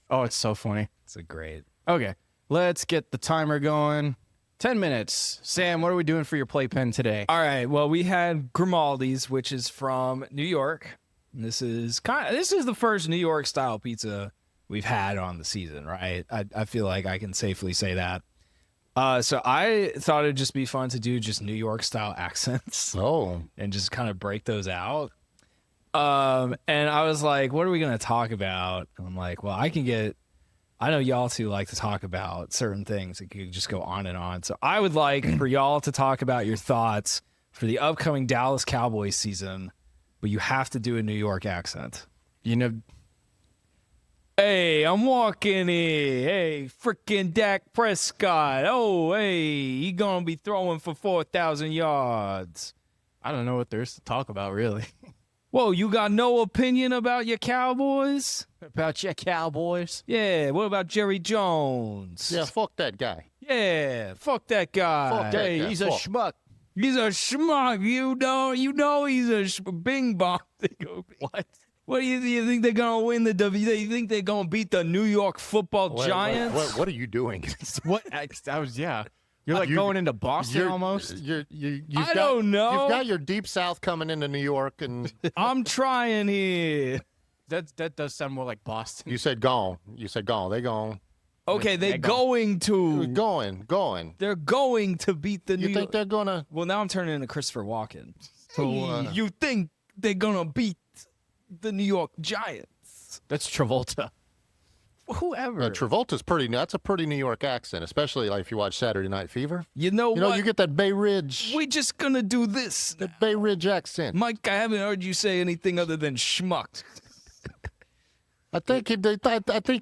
Oh, it's so funny. It's a great. Okay, let's get the timer going. 10 minutes. Sam, what are we doing for your playpen today? All right. Well, we had Grimaldi's, which is from New York. And this is the first New York style pizza we've had on the season, right? I feel like I can safely say that. So I thought it'd just be fun to do just New York style accents Oh, and just kind of break those out. And I was like, what are we going to talk about? And I'm like, well, I know y'all two like to talk about certain things. It could just go on and on. So I would like for y'all to talk about your thoughts for the upcoming Dallas Cowboys season, but you have to do a New York accent. You know, Hey, I'm walking in. Hey, freaking Dak Prescott. Oh, hey, he gonna be throwing for 4,000 yards. I don't know what there is to talk about, really. Whoa, you got no opinion about your Cowboys? About your Cowboys? Yeah, what about Jerry Jones? yeah, fuck that guy. Yeah, fuck that guy. Fuck that Hey, guy. he's a Fuck. schmuck. He's a schmuck. You know he's a bing bong. What? What do you think they're gonna win the W? You think they're gonna beat the New York Football What- Giants? What are you doing? What? I was, yeah. You're like going into Boston You're- almost. I don't know. You've got your deep south coming into New York, and I'm trying here. That does sound more like Boston. you said gone. You said gone. They gone. Okay, they're They go. going to. Going. They're going to beat the New You think York. they're gonna? Well, now I'm turning into Christopher Walken. So, You think they're gonna beat the New York Giants? That's Travolta. Whoever. Travolta's pretty. That's a pretty New York accent, especially like if you watch Saturday Night Fever. You know You know, what? you get that Bay Ridge, We're just gonna do this. that Bay Ridge accent. Mike, I haven't heard you say anything other than schmuck. I think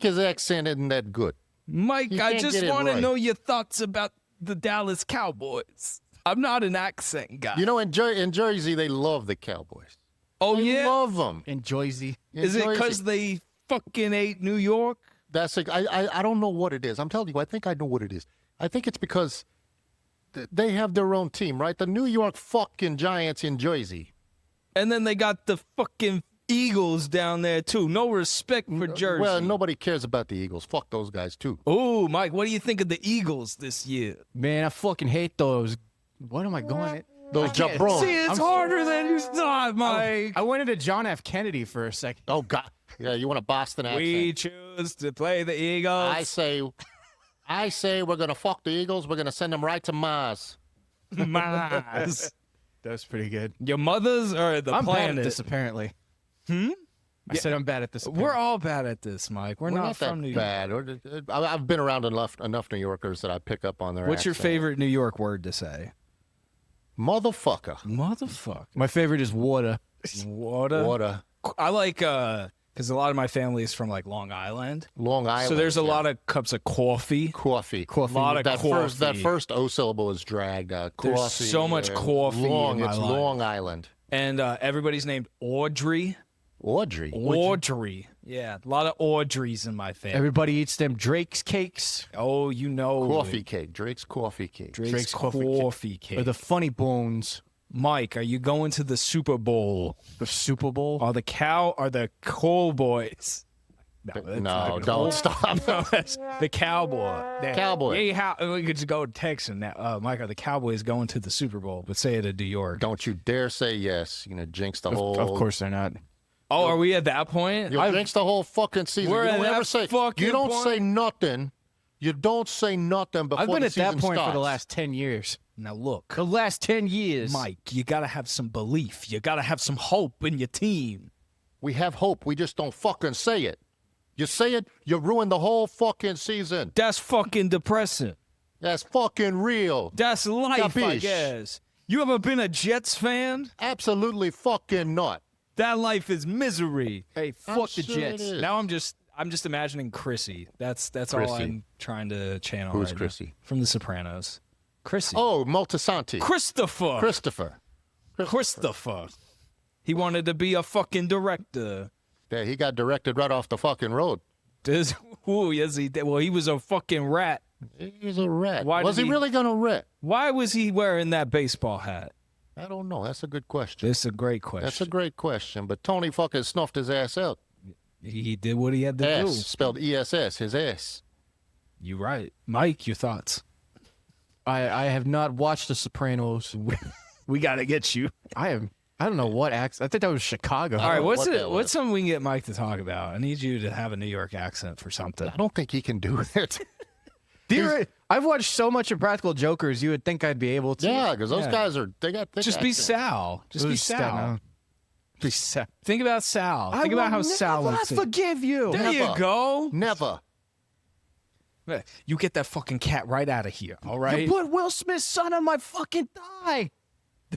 his accent isn't that good. Mike, You I can't just get it want to right. know your thoughts about the Dallas Cowboys. I'm not an accent guy. You know, in Jersey, they love the Cowboys. oh They yeah, love them. In Jersey. is it because they fucking ate New York? I don't know what it is. I'm telling you, I think I know what it is. I think it's because they have their own team, right? The New York fucking Giants in Jersey. And then they got the fucking Eagles down there too. No respect for Jersey. Well, nobody cares about the Eagles. Fuck those guys too. Oh, Mike, what do you think of the Eagles this year? Man, I fucking hate those. What am I going at? Those can't jabrones. See, it's harder than you thought, Mike. I went into John F. Kennedy for a second. Oh God. Yeah, you want a Boston accent? We choose to play the Eagles. I say we're gonna fuck the Eagles. We're gonna send them right to Mars. Mars. That was pretty good. Your mother's or the I'm bad planet? at this, apparently. I said I'm bad at this. We're all bad at this, Mike. We're not from New that York. bad. I've been around enough New Yorkers that I pick up on their. What's your accent. favorite New York word to say? Motherfucker. Motherfucker. My favorite is water. Water. I like because a lot of my family is from like Long Island, Long Island. so there's a yeah. lot of cups of coffee. Coffee. A lot of that coffee. That first O syllable is dragged out. There's Coffee, so much coffee in Long, my it's life. Long Island. And everybody's named Audrey. Audrey. Audrey. Yeah, a lot of Audreys in my family. Everybody eats them Drake's cakes Oh, you know. Coffee it. cake. Drake's coffee cake. Drake's coffee coffee or cake. the funny bones. Mike, are you going to the Super Bowl? The Super Bowl. Are the Cowboys? that's not No, gonna don't work. stop. No, that's the Cowboy. Cowboy. We could just go Texan now. Mike, are the Cowboys going to the Super Bowl? But say it in New York. Don't you dare say yes. You know, jinx the whole. Of course they're not. Oh, are we at that point? You'll jinx the whole fucking season. We're You at don't ever that say. fucking You don't point? say nothing. You don't say nothing before I've been the at that season point for the starts. last 10 years. Now look, The last 10 years. Mike, you gotta have some belief. You gotta have some hope in your team. We have hope. We just don't fucking say it. You say it, you ruin the whole fucking season. That's fucking depressing. That's fucking real. That's life, I Capiche? guess. You ever been a Jets fan? Absolutely fucking not. That life is misery. Hey, I'm fuck the sure it Jets. is. Now I'm just imagining Chrissy. That's all Chrissy. I'm trying to channel. Who's right now. Chrissy? From The Sopranos. Chrissy. Oh, Moltisanti. Christopher. Christopher. He wanted to be a fucking director. Yeah, he got directed right off the fucking road. Ooh, yes, he did. Well, he was a fucking rat. He was a rat. Why Was did he he- really gonna rat? Why was he wearing that baseball hat? I don't know. That's a good question. That's a great question. That's a great question. But Tony fucking snuffed his ass out. He did what he had to Ass do. spelled ESS. His ass. You right. Mike, your thoughts? I have not watched The Sopranos. We got to get you. I don't know what accent. I think that was Chicago. All right, know what's what that what's was. something we can get Mike to talk about? I need you to have a New York accent for something. I don't think he can do it. I've watched so much of Practical Jokers, you would think I'd be able to. Yeah, because those Yeah. guys are. They got. Thick Just be accents. Sal. Just be Who's Sal. Staten? Be Sal. Think about Sal. Think about how Sal I would say. forgive you. There you Never. go. Never. You get that fucking cat right out of here. All right. You put Will Smith's son on my fucking thigh.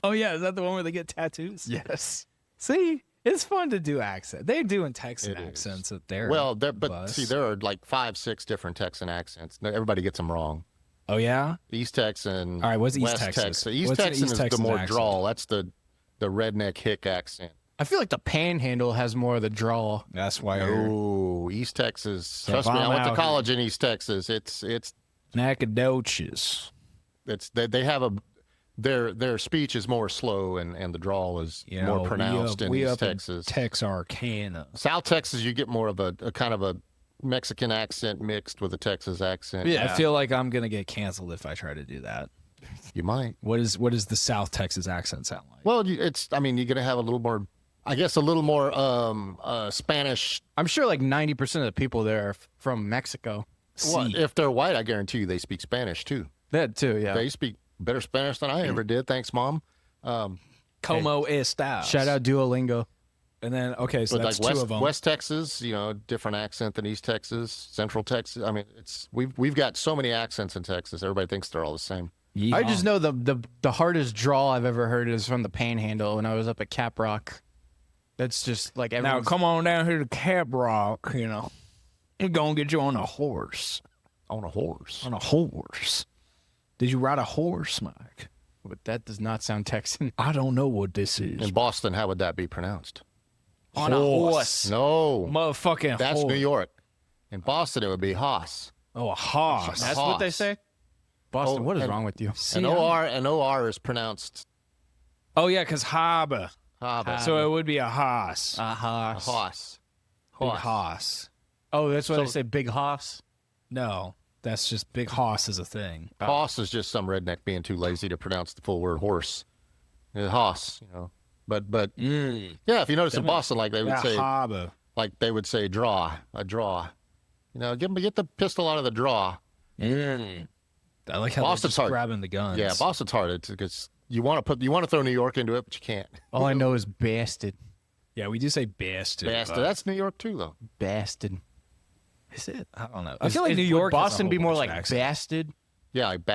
Oh yeah, is that the one where they get tattoos? Yes. See, it's fun to do accent. They're doing Texan It is. accents up there. Well, but bus. see, there are like 5-6 different Texan accents. Everybody gets them wrong. Oh yeah. East Texan. All right, what's East West Texas? Texan. East What's an Texan East is Texas the more accent? drawl. That's the redneck hick accent. I feel like the Panhandle has more of the drawl. That's why. Oh, East Texas. So Trust if me, I I'm went to out college in East Texas. It's Nacogdoches. they have their speech is more slow and the drawl is You know, more pronounced in we East up in Texas. Texarkana. South Texas, you get more of a kind of a Mexican accent mixed with a Texas accent. Yeah. I feel like I'm gonna get canceled if I try to do that. You might. What does the South Texas accent sound like? Well, you're going to have a little more, I guess, a little more Spanish. I'm sure like 90% of the people there are from Mexico. Well, if they're white, I guarantee you they speak Spanish too. That too, yeah. They speak better Spanish than I ever did. Thanks, Mom. Como estas? Shout out Duolingo. And then okay, so But that's like two of them. West Texas, different accent than East Texas, Central Texas. I mean, we've got so many accents in Texas. Everybody thinks they're all the same. I just know the hardest draw I've ever heard is from the Panhandle when I was up at Cap Rock. That's just like now everyone's... come on down here to Cap Rock. We're gonna get you on a horse. On a horse. On a horse. Did you ride a horse, Mike? But that does not sound Texan. I don't know what this is. In Boston, how would that be pronounced? On a horse. No. Motherfucking That's horse. New York. In Boston, it would be hoss. Oh, a horse. That's what they Hoss. say? Boston, what is and- wrong with you? An OR is pronounced Oh yeah, because harbor. haba. So it would be a horse. A hoss. Hoss. Big Hoss. hoss. Oh, that's what So- they say, big hoss? No, that's just big hoss is a thing. Hoss is just some redneck being too lazy to pronounce the full word horse. Hoss, But yeah, if you notice in Boston, like they would say, harbor. draw, a draw. Get the pistol out of the draw. I like how Boston's they're just hard. grabbing the guns. Yeah, Boston's hard because you want to throw New York into it, but you can't. All I know is bastard. Yeah, we do say bastard. Bastard. That's New York too, though. Bastard. Is it? I don't know. I feel like New Would York. has a Boston be whole more bunch like of accents. bastard? Yeah, like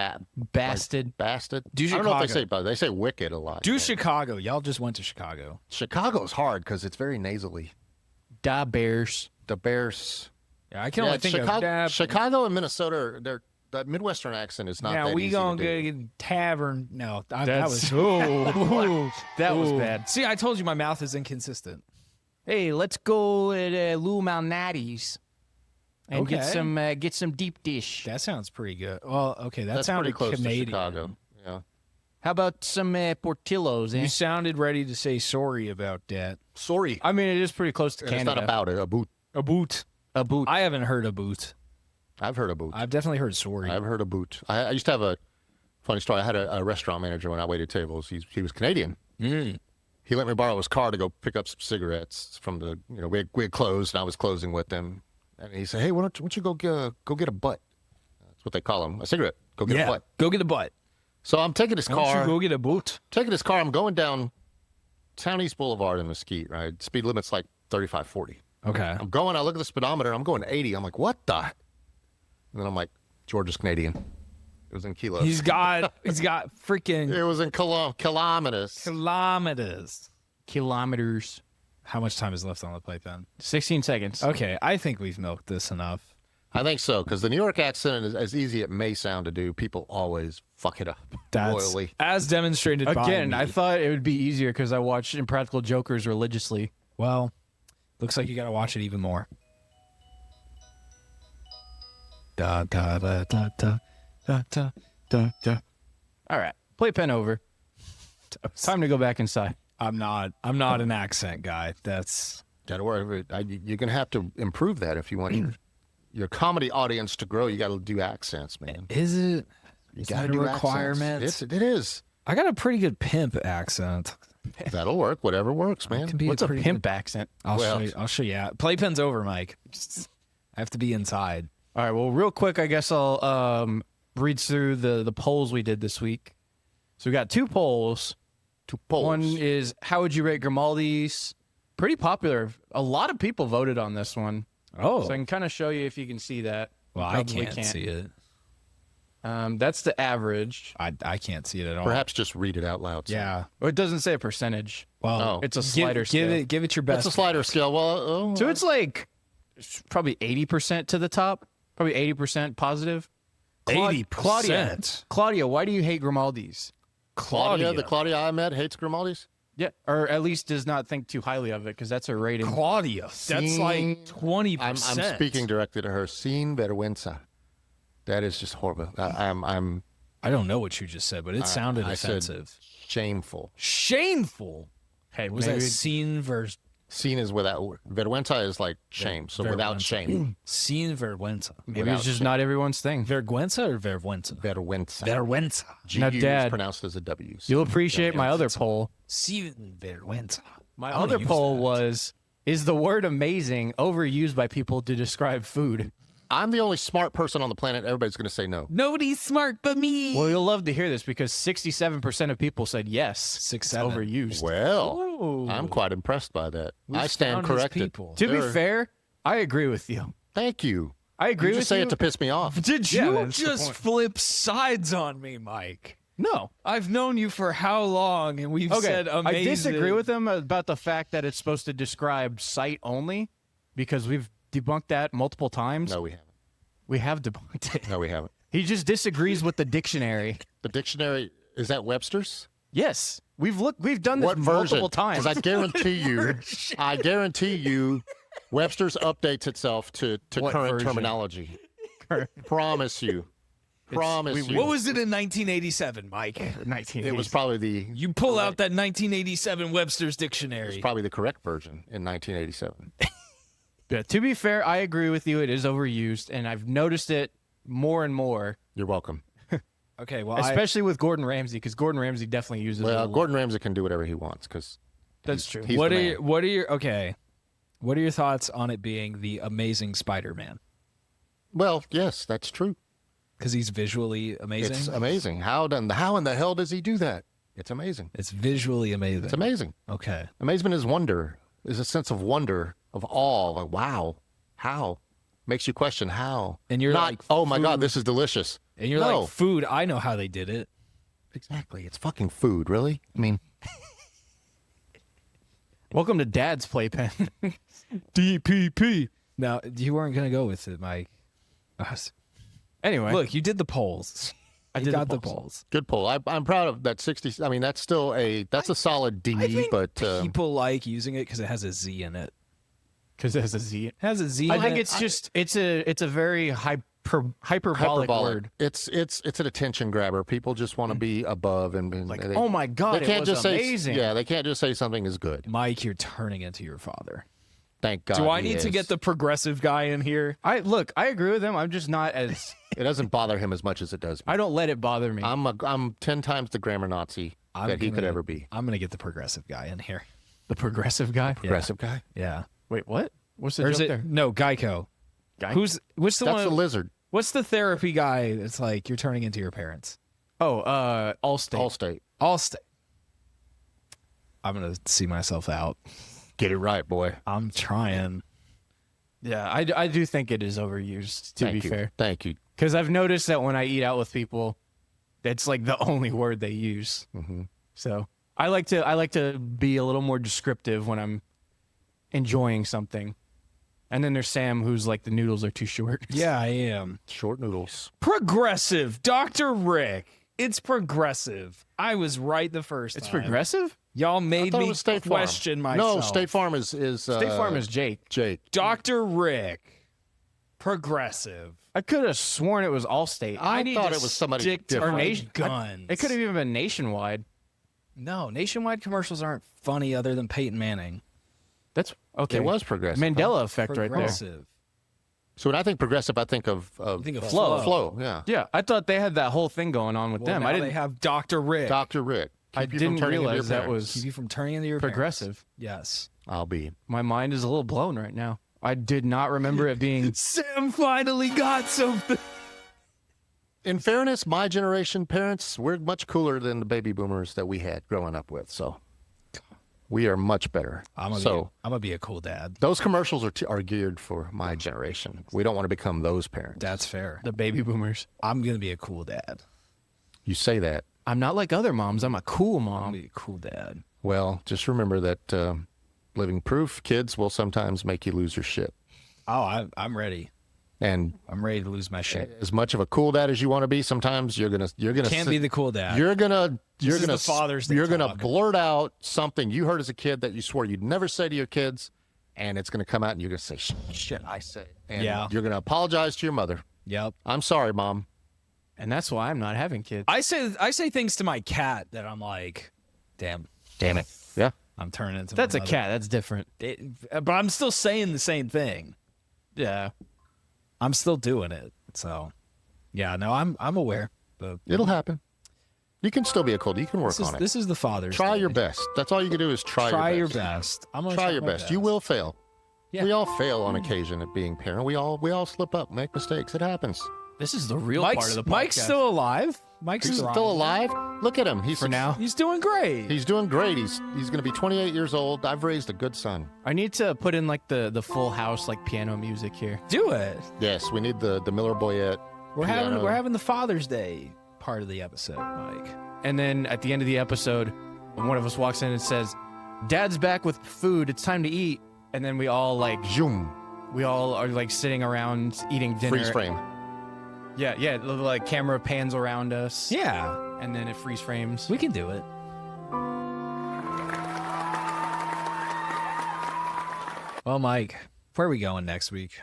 Bastard. bastard. Do I don't know if they Chicago. say, but they say wicked a lot. Do Yeah. Chicago. Y'all just went to Chicago. Chicago's hard because it's very nasally. Da Bears. The Bears. Yeah, I can only think Chicago, of that. Chicago and Minnesota. That Midwestern accent is not Now that we easy gonna to do. get a tavern. No, that That's- was. Ooh. That was Ooh. bad. See, I told you my mouth is inconsistent. Hey, let's go to Lou Malnati's and Okay. get some deep dish. That sounds pretty good. Well, okay, that That's sounded pretty close Canadian. to Chicago. Yeah. How about some Portillo's? You sounded ready to say sorry about that. Sorry. I mean, it is pretty close to And it's Canada. not about it. A boot. A boot. a boot. I haven't heard a boot. I've heard a boot. I've definitely heard sorry. I've heard a boot. I used to have a funny story. I had a restaurant manager when I waited tables. He was Canadian. He let me borrow his car to go pick up some cigarettes from the, we had closed and I was closing with him. And he said, hey, why don't you go get a butt? That's what they call them, a cigarette. Go get a butt. Go get a butt. So I'm taking his Why don't car. you go get a boot? Taking his car. I'm going down Town East Boulevard in Mesquite, right? Speed limit's like 35, 40. Okay. I'm going, I look at the speedometer, I'm going 80. I'm like, what the? And then I'm like, Georgia's Canadian. It was in kilos. He's got freaking It was in kilometers. kilometers. Kilometers. How much time is left on the playpen? 16 seconds. Okay, I think we've milked this enough. I think so, because the New York accent is as easy it may sound to do. People always fuck it up That's royally. as demonstrated by Again, me. I thought it would be easier because I watched Impractical Jokers religiously. Well, looks like you got to watch it even more. Da da da da da da da da da. All right, playpen over. Time to go back inside. I'm not an accent guy. That's Gotta worry. You're gonna have to improve that if you want your comedy audience to grow. You got to do accents, man. is it? You Is got to that a do requirement? Accents. It is. I got a pretty good pimp accent. That'll work. Whatever works, man. Can be What's a pretty pimp good- accent? I'll Well- show you. I'll show you. Playpen's over, Mike. I have to be inside. All right, well, real quick, I guess I'll read through the polls we did this week. So we got two polls. Two polls. One is how would you rate Grimaldi's? Pretty popular. A lot of people voted on this one. Oh, So I can kind of show you if you can see that. well, You I probably can't see it. That's the average. I can't see it at all. Perhaps just read it out loud. Yeah. Well, it doesn't say a percentage. Well, Oh. It's a slider scale. Give it your best. That's a slider scale. Well, So it's like probably 80% to the top. Probably 80% positive. 80%. Claudia, why do you hate Grimaldi's? Claudia, the Claudia I met, hates Grimaldi's. Yeah, or at least does not think too highly of it because that's her rating. Claudia. That's like 20%. I'm speaking directly to her. Sin vergüenza. That is just horrible. I'm I don't know what you just said, but it sounded I said offensive. shameful. Shameful. Hey, Was maybe, that scene versus Seen is without. Vergüenza is like shame. So without Vergüenza. shame. Sin vergüenza. Maybe Without it's just shame. not everyone's thing. Vergüenza or vergüenza? Vergüenza. Vergüenza. Now, G-U is Dad, pronounced as a W. You'll appreciate my other poll. Sin vergüenza. My I'm gonna other use poll that. was, is the word amazing overused by people to describe food? I'm the only smart person on the planet. Everybody's going to say no. Nobody's smart but me. Well, you'll love to hear this because 67% of people said yes. 6, It's 7. overused. Well, Ooh. I'm quite impressed by that. We I stand found his corrected. people. To be There- fair, I agree with you. Thank you. I agree You with just say you. it to piss me off. Did Yeah, you that's the just point. flip sides on me, Mike? No. I've known you for how long, and we've Okay. said I amazing. disagree with him about the fact that it's supposed to describe sight only because we've debunked that multiple times. No, we haven't. We have debunked it. No, we haven't. He just disagrees with the dictionary. The dictionary, is that Webster's? Yes. We've done this What version? multiple times. Because I guarantee you, Webster's updates itself to What current version? terminology. Promise you. Promise you. What was it in 1987, Mike? 1980s. It was probably the You pull out that 1987 Webster's it was dictionary. probably the correct version in 1987. Yeah, to be fair, I agree with you. It is overused, and I've noticed it more and more, You're welcome. Okay, well, especially with Gordon Ramsay, because Gordon Ramsay definitely uses it. a Well, lot. Gordon Ramsay can do whatever he wants because That's true. he's what the are man. your, what are your okay? What are your thoughts on it being the Amazing Spider-Man? Well, yes, that's true. Because he's visually amazing. It's amazing. How in the hell does he do that? It's amazing. It's visually amazing. It's amazing. Okay. Amazement is wonder. Is a sense of wonder, of awe. Like, wow, how? Makes you question how. And you're not, like, oh my God, food. this is delicious. And you're No. like, food, I know how they did it. Exactly. It's fucking food, really? I mean, Welcome to Dad's Playpen. DPP. Now, you weren't going to go with it, Mike. Anyway, Look, you did the polls. I You did got the the polls. polls. good pull. I'm proud of that 60. I mean, that's still that's a solid D, I think but people like using it because it has a Z in it. because it has a Z. It has a Z I in think it. it's a very hyperbolic word. It's an attention grabber. People just want to be above and Like, they, oh my God, they can't it was just amazing. say they can't just say something is good. Mike, you're turning into your father. Thank God. Do I he need to is. get the progressive guy in here? I agree with him. I'm just not as. It doesn't bother him as much as it does me. I don't let it bother me. I'm 10 times the grammar Nazi that he could ever be. I'm gonna get the progressive guy in here. The progressive guy. Progressive guy. Yeah. Wait, what? What's the Or is joke it there? no Geico? Guy? What's the That's one? the lizard. What's the therapy guy that's like you're turning into your parents? Oh, Allstate. Allstate. Allstate. I'm gonna see myself out. Get it right, boy. I'm trying. Yeah, I do think it is overused. To Thank be you. fair, Thank you. because I've noticed that when I eat out with people, that's like the only word they use. Mm-hmm. So I like to be a little more descriptive when I'm enjoying something. And then there's Sam, who's like the noodles are too short. Yeah, I am. Short noodles. Progressive, Dr. Rick. It's progressive. I was right the first It's time. progressive. Y'all I made thought it me was State Farm. question myself. No, State Farm is State Farm is Jake. Jake. Dr. Rick. Progressive. I could have sworn it was Allstate. I need thought to it was somebody stick to different. my Nation- guns. It could have even been nationwide. No, nationwide commercials aren't funny other than Peyton Manning. That's okay. It was progressive. Mandela effect right there. Progressive. So when I think progressive, I think of You think of Flow. Flow. Yeah. Yeah, I thought they had that whole thing going on with Well, them. now I they didn't. have Dr. Rick. Dr. Rick. I Keep you from didn't turning into your realize that parents. was Keep you from turning into your parents. progressive. Yes. I'll be. My mind is a little blown right now. I did not remember it being. Sam finally got something. In fairness, my generation parents, we're much cooler than the baby boomers that we had growing up with. So we are much better. I'm gonna be a cool dad. Those commercials are geared for my generation. We don't want to become those parents. That's fair. The baby boomers. I'm gonna be a cool dad. You say that. I'm not like other moms. I'm a cool I'm mom. gonna be a cool dad. Well, just remember that living proof, kids will sometimes make you lose your shit. Oh, I'm ready. And I'm ready to lose my shit. as much of a cool dad as you want to be, sometimes you're gonna Can't be the cool dad. You're gonna is the Father's Day you're gonna talk. blurt out something you heard as a kid that you swore you'd never say to your kids, and it's gonna come out and you're gonna say shit I said. And Yeah. you're gonna apologize to your mother. Yep. I'm sorry, Mom. And that's why I'm not having kids. I say things to my cat that I'm like, damn. Damn it. Yeah. I'm turning into That's a another- cat. That's different. But I'm still saying the same thing. Yeah. I'm still doing it. So, yeah, no, I'm aware. But It'll happen. You can still be a cold. You can work on it. this is the Father's Try Day. your best. That's all you can do is try your best. I'm gonna Try your my best. You will fail. Yeah. We all fail on occasion at being parent. We all slip up, make mistakes. It happens. This is the real part of the podcast. Mike's still alive. Mike's He's thriving. still alive. Look at him. He's for now. He's doing great. He's doing great. He's going to be 28 years old. I've raised a good son. I need to put in like the full house like piano music here. Do it. Yes, we need the Miller Boyette. We're piano. having the Father's Day part of the episode, Mike. And then at the end of the episode, one of us walks in and says, "Dad's back with food. It's time to eat." And then we all Zoom. are like sitting around eating dinner. Freeze frame. Yeah, the like camera pans around us. Yeah, And then it freeze frames. we can do it. Well, Mike, where are we going next week?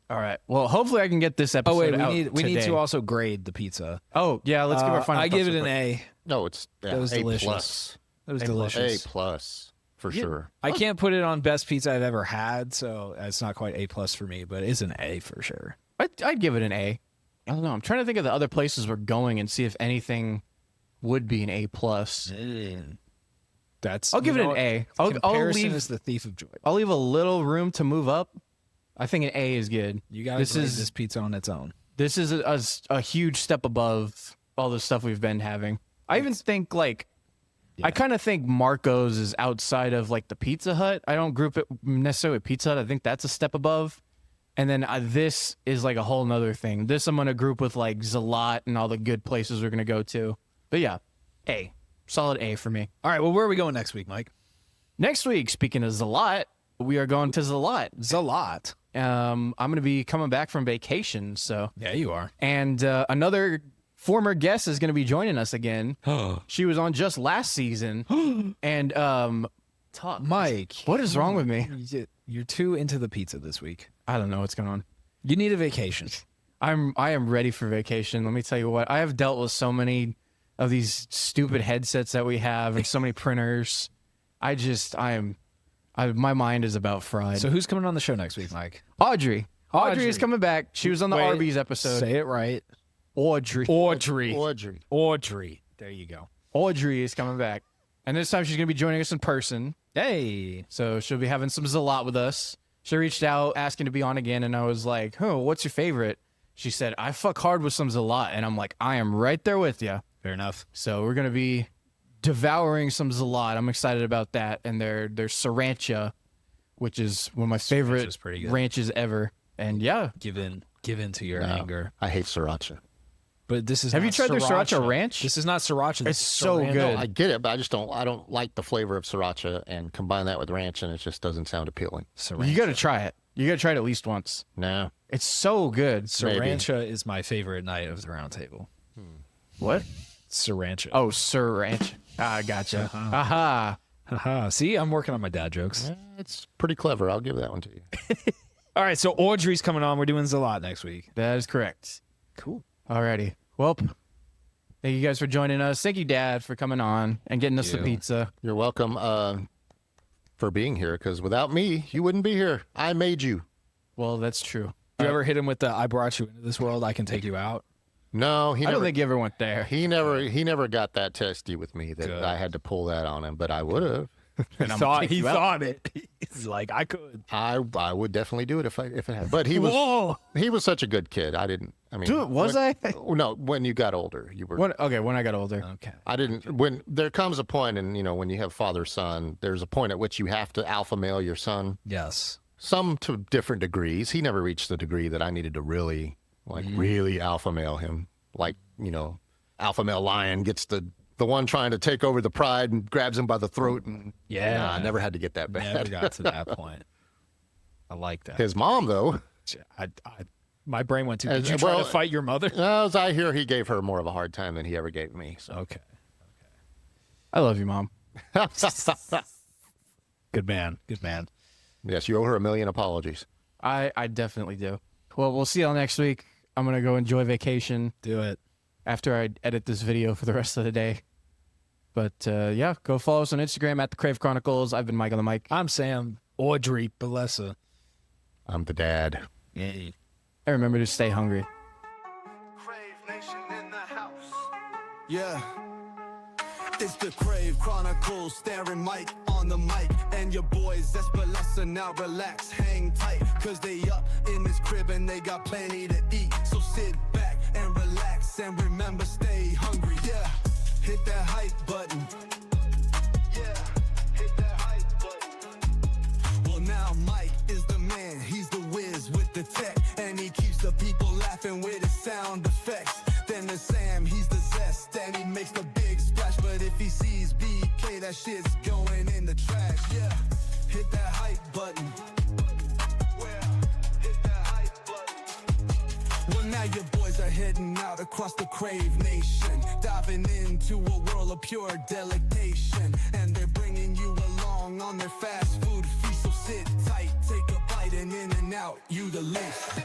All right. Well, hopefully I can get this episode Oh wait, out we need today. to also grade the pizza. Oh, yeah, let's give our final I give thoughts it an real quick. A. No, it's That was A delicious. plus. It was A+. delicious. A plus for sure. I can't put it on best pizza I've ever had, so it's not quite A plus for me, but it's an A for sure. I'd give it an A. I don't know. I'm trying to think of the other places we're going and see if anything would be an A plus. That's I'll give it an what? A. I'll Comparison leave is the thief of joy. I'll leave a little room to move up. I think an A is good. You got this to is this pizza on its own. this is a huge step above all the stuff we've been having. I even think like I kind of think Marco's is outside of like the Pizza Hut. I don't group it necessarily with Pizza Hut. I think that's a step above. And then this is like a whole nother thing. This I'm gonna group with like Zalat and all the good places we're gonna go to. But yeah, A, solid A for me. All right, well, where are we going next week, Mike? Next week, speaking of Zalat, we are going to Zalat. Zalat. I'm gonna be coming back from vacation, so Yeah, you are. and another former guest is gonna be joining us again. She was on just last season, and Mike, what is wrong with me? You're too into the pizza this week. I don't know what's going on. You need a vacation. I am ready for vacation. Let me tell you what. I have dealt with so many of these stupid headsets that we have and so many printers. My mind is about fried. So who's coming on the show next week, Mike? Audrey Audrey. is coming back. She was on the Wait, Arby's episode. Say it right. Audrey. Audrey. There you go. Audrey is coming back. And this time she's going to be joining us in person. Hey. So she'll be having some Zalat with us. She reached out asking to be on again, and I was like, "Oh, what's your favorite?" She said, "I fuck hard with some Zalat," and I'm like, "I am right there with you." Fair enough. So we're gonna be devouring some Zalat. I'm excited about that, and their sriracha, which is one of my favorite Sriracha's pretty good. ranches ever. And yeah, Give in to your No, anger. I hate sriracha. But this is Have you not tried their sriracha ranch? This is not sriracha. This It's is so Saran. good. I get it, but I don't like the flavor of sriracha, and combine that with ranch, and it just doesn't sound appealing. Sriracha. you got to try it. You got to try it at least once. No. It's so good. Sriracha is my favorite night of the round table. What? Sriracha. Oh, Sir Ranch. Ah, gotcha. Aha. Haha. See, I'm working on my dad jokes. It's pretty clever. I'll give that one to you. All right, so Audrey's coming on. We're doing Zalat next week. That is correct. Cool. Alrighty. Well, thank you guys for joining us. Thank you, Dad, for coming on and getting us the you. pizza. You're welcome for being here, because without me, you wouldn't be here. I made you. Well, that's true. You ever hit him with the "I brought you into this world, I can take you out"? No, he I never. don't think you ever went there. He never got that testy with me that Good. I had to pull that on him, but I would have. And I'm gonna take you out. it. He's like, I could. I would definitely do it if it had. But he was such a good kid. I mean, Dude, was I? No, when you got older, you were. When I got older. Okay. I didn't. When there comes a point, and when you have father son, there's a point at which you have to alpha male your son. Yes. Some to different degrees. He never reached the degree that I needed to really alpha male him. Like, alpha male lion gets the one trying to take over the pride and grabs him by the throat. And Yeah. I never had to get that bad. Never got to that point. I like that. His mom, though, My brain went to. Did As- you try well- to fight your mother? as I hear, he gave her more of a hard time than he ever gave me. So. Okay. I love you, Mom. Good man. Good man. Yes, you owe her a million apologies. I definitely do. Well, we'll see y'all next week. I'm going to go enjoy vacation Do it. after I edit this video for the rest of the day. But yeah, go follow us on Instagram at the Crave Chronicles. I've been Mike on the mic. I'm Sam. Audrey Balessa. I'm the dad. And remember to stay hungry. Crave Nation in the house. Yeah. It's the Crave Chronicles, staring Mike on the mic. And your boys, that's Balessa, now relax, hang tight. Cause they up in this crib and they got plenty to eat. So sit back and relax and remember, stay hungry. Yeah, hit that hype button. Yeah, hit that hype button. Well, now Mike is the man, he's the whiz with the tech. And he keeps the people laughing with his sound effects. Then there's Sam, he's the zest, and he makes the big splash. But if he sees BK, that shit's going in the trash. Yeah, hit that hype button. Well, hit that hype button. Well, now your boys are heading out across the Crave Nation, diving into a world of pure delectation. And they're bringing you along on their fast food feast. So sit tight, take a bite, and in and out, you the lace.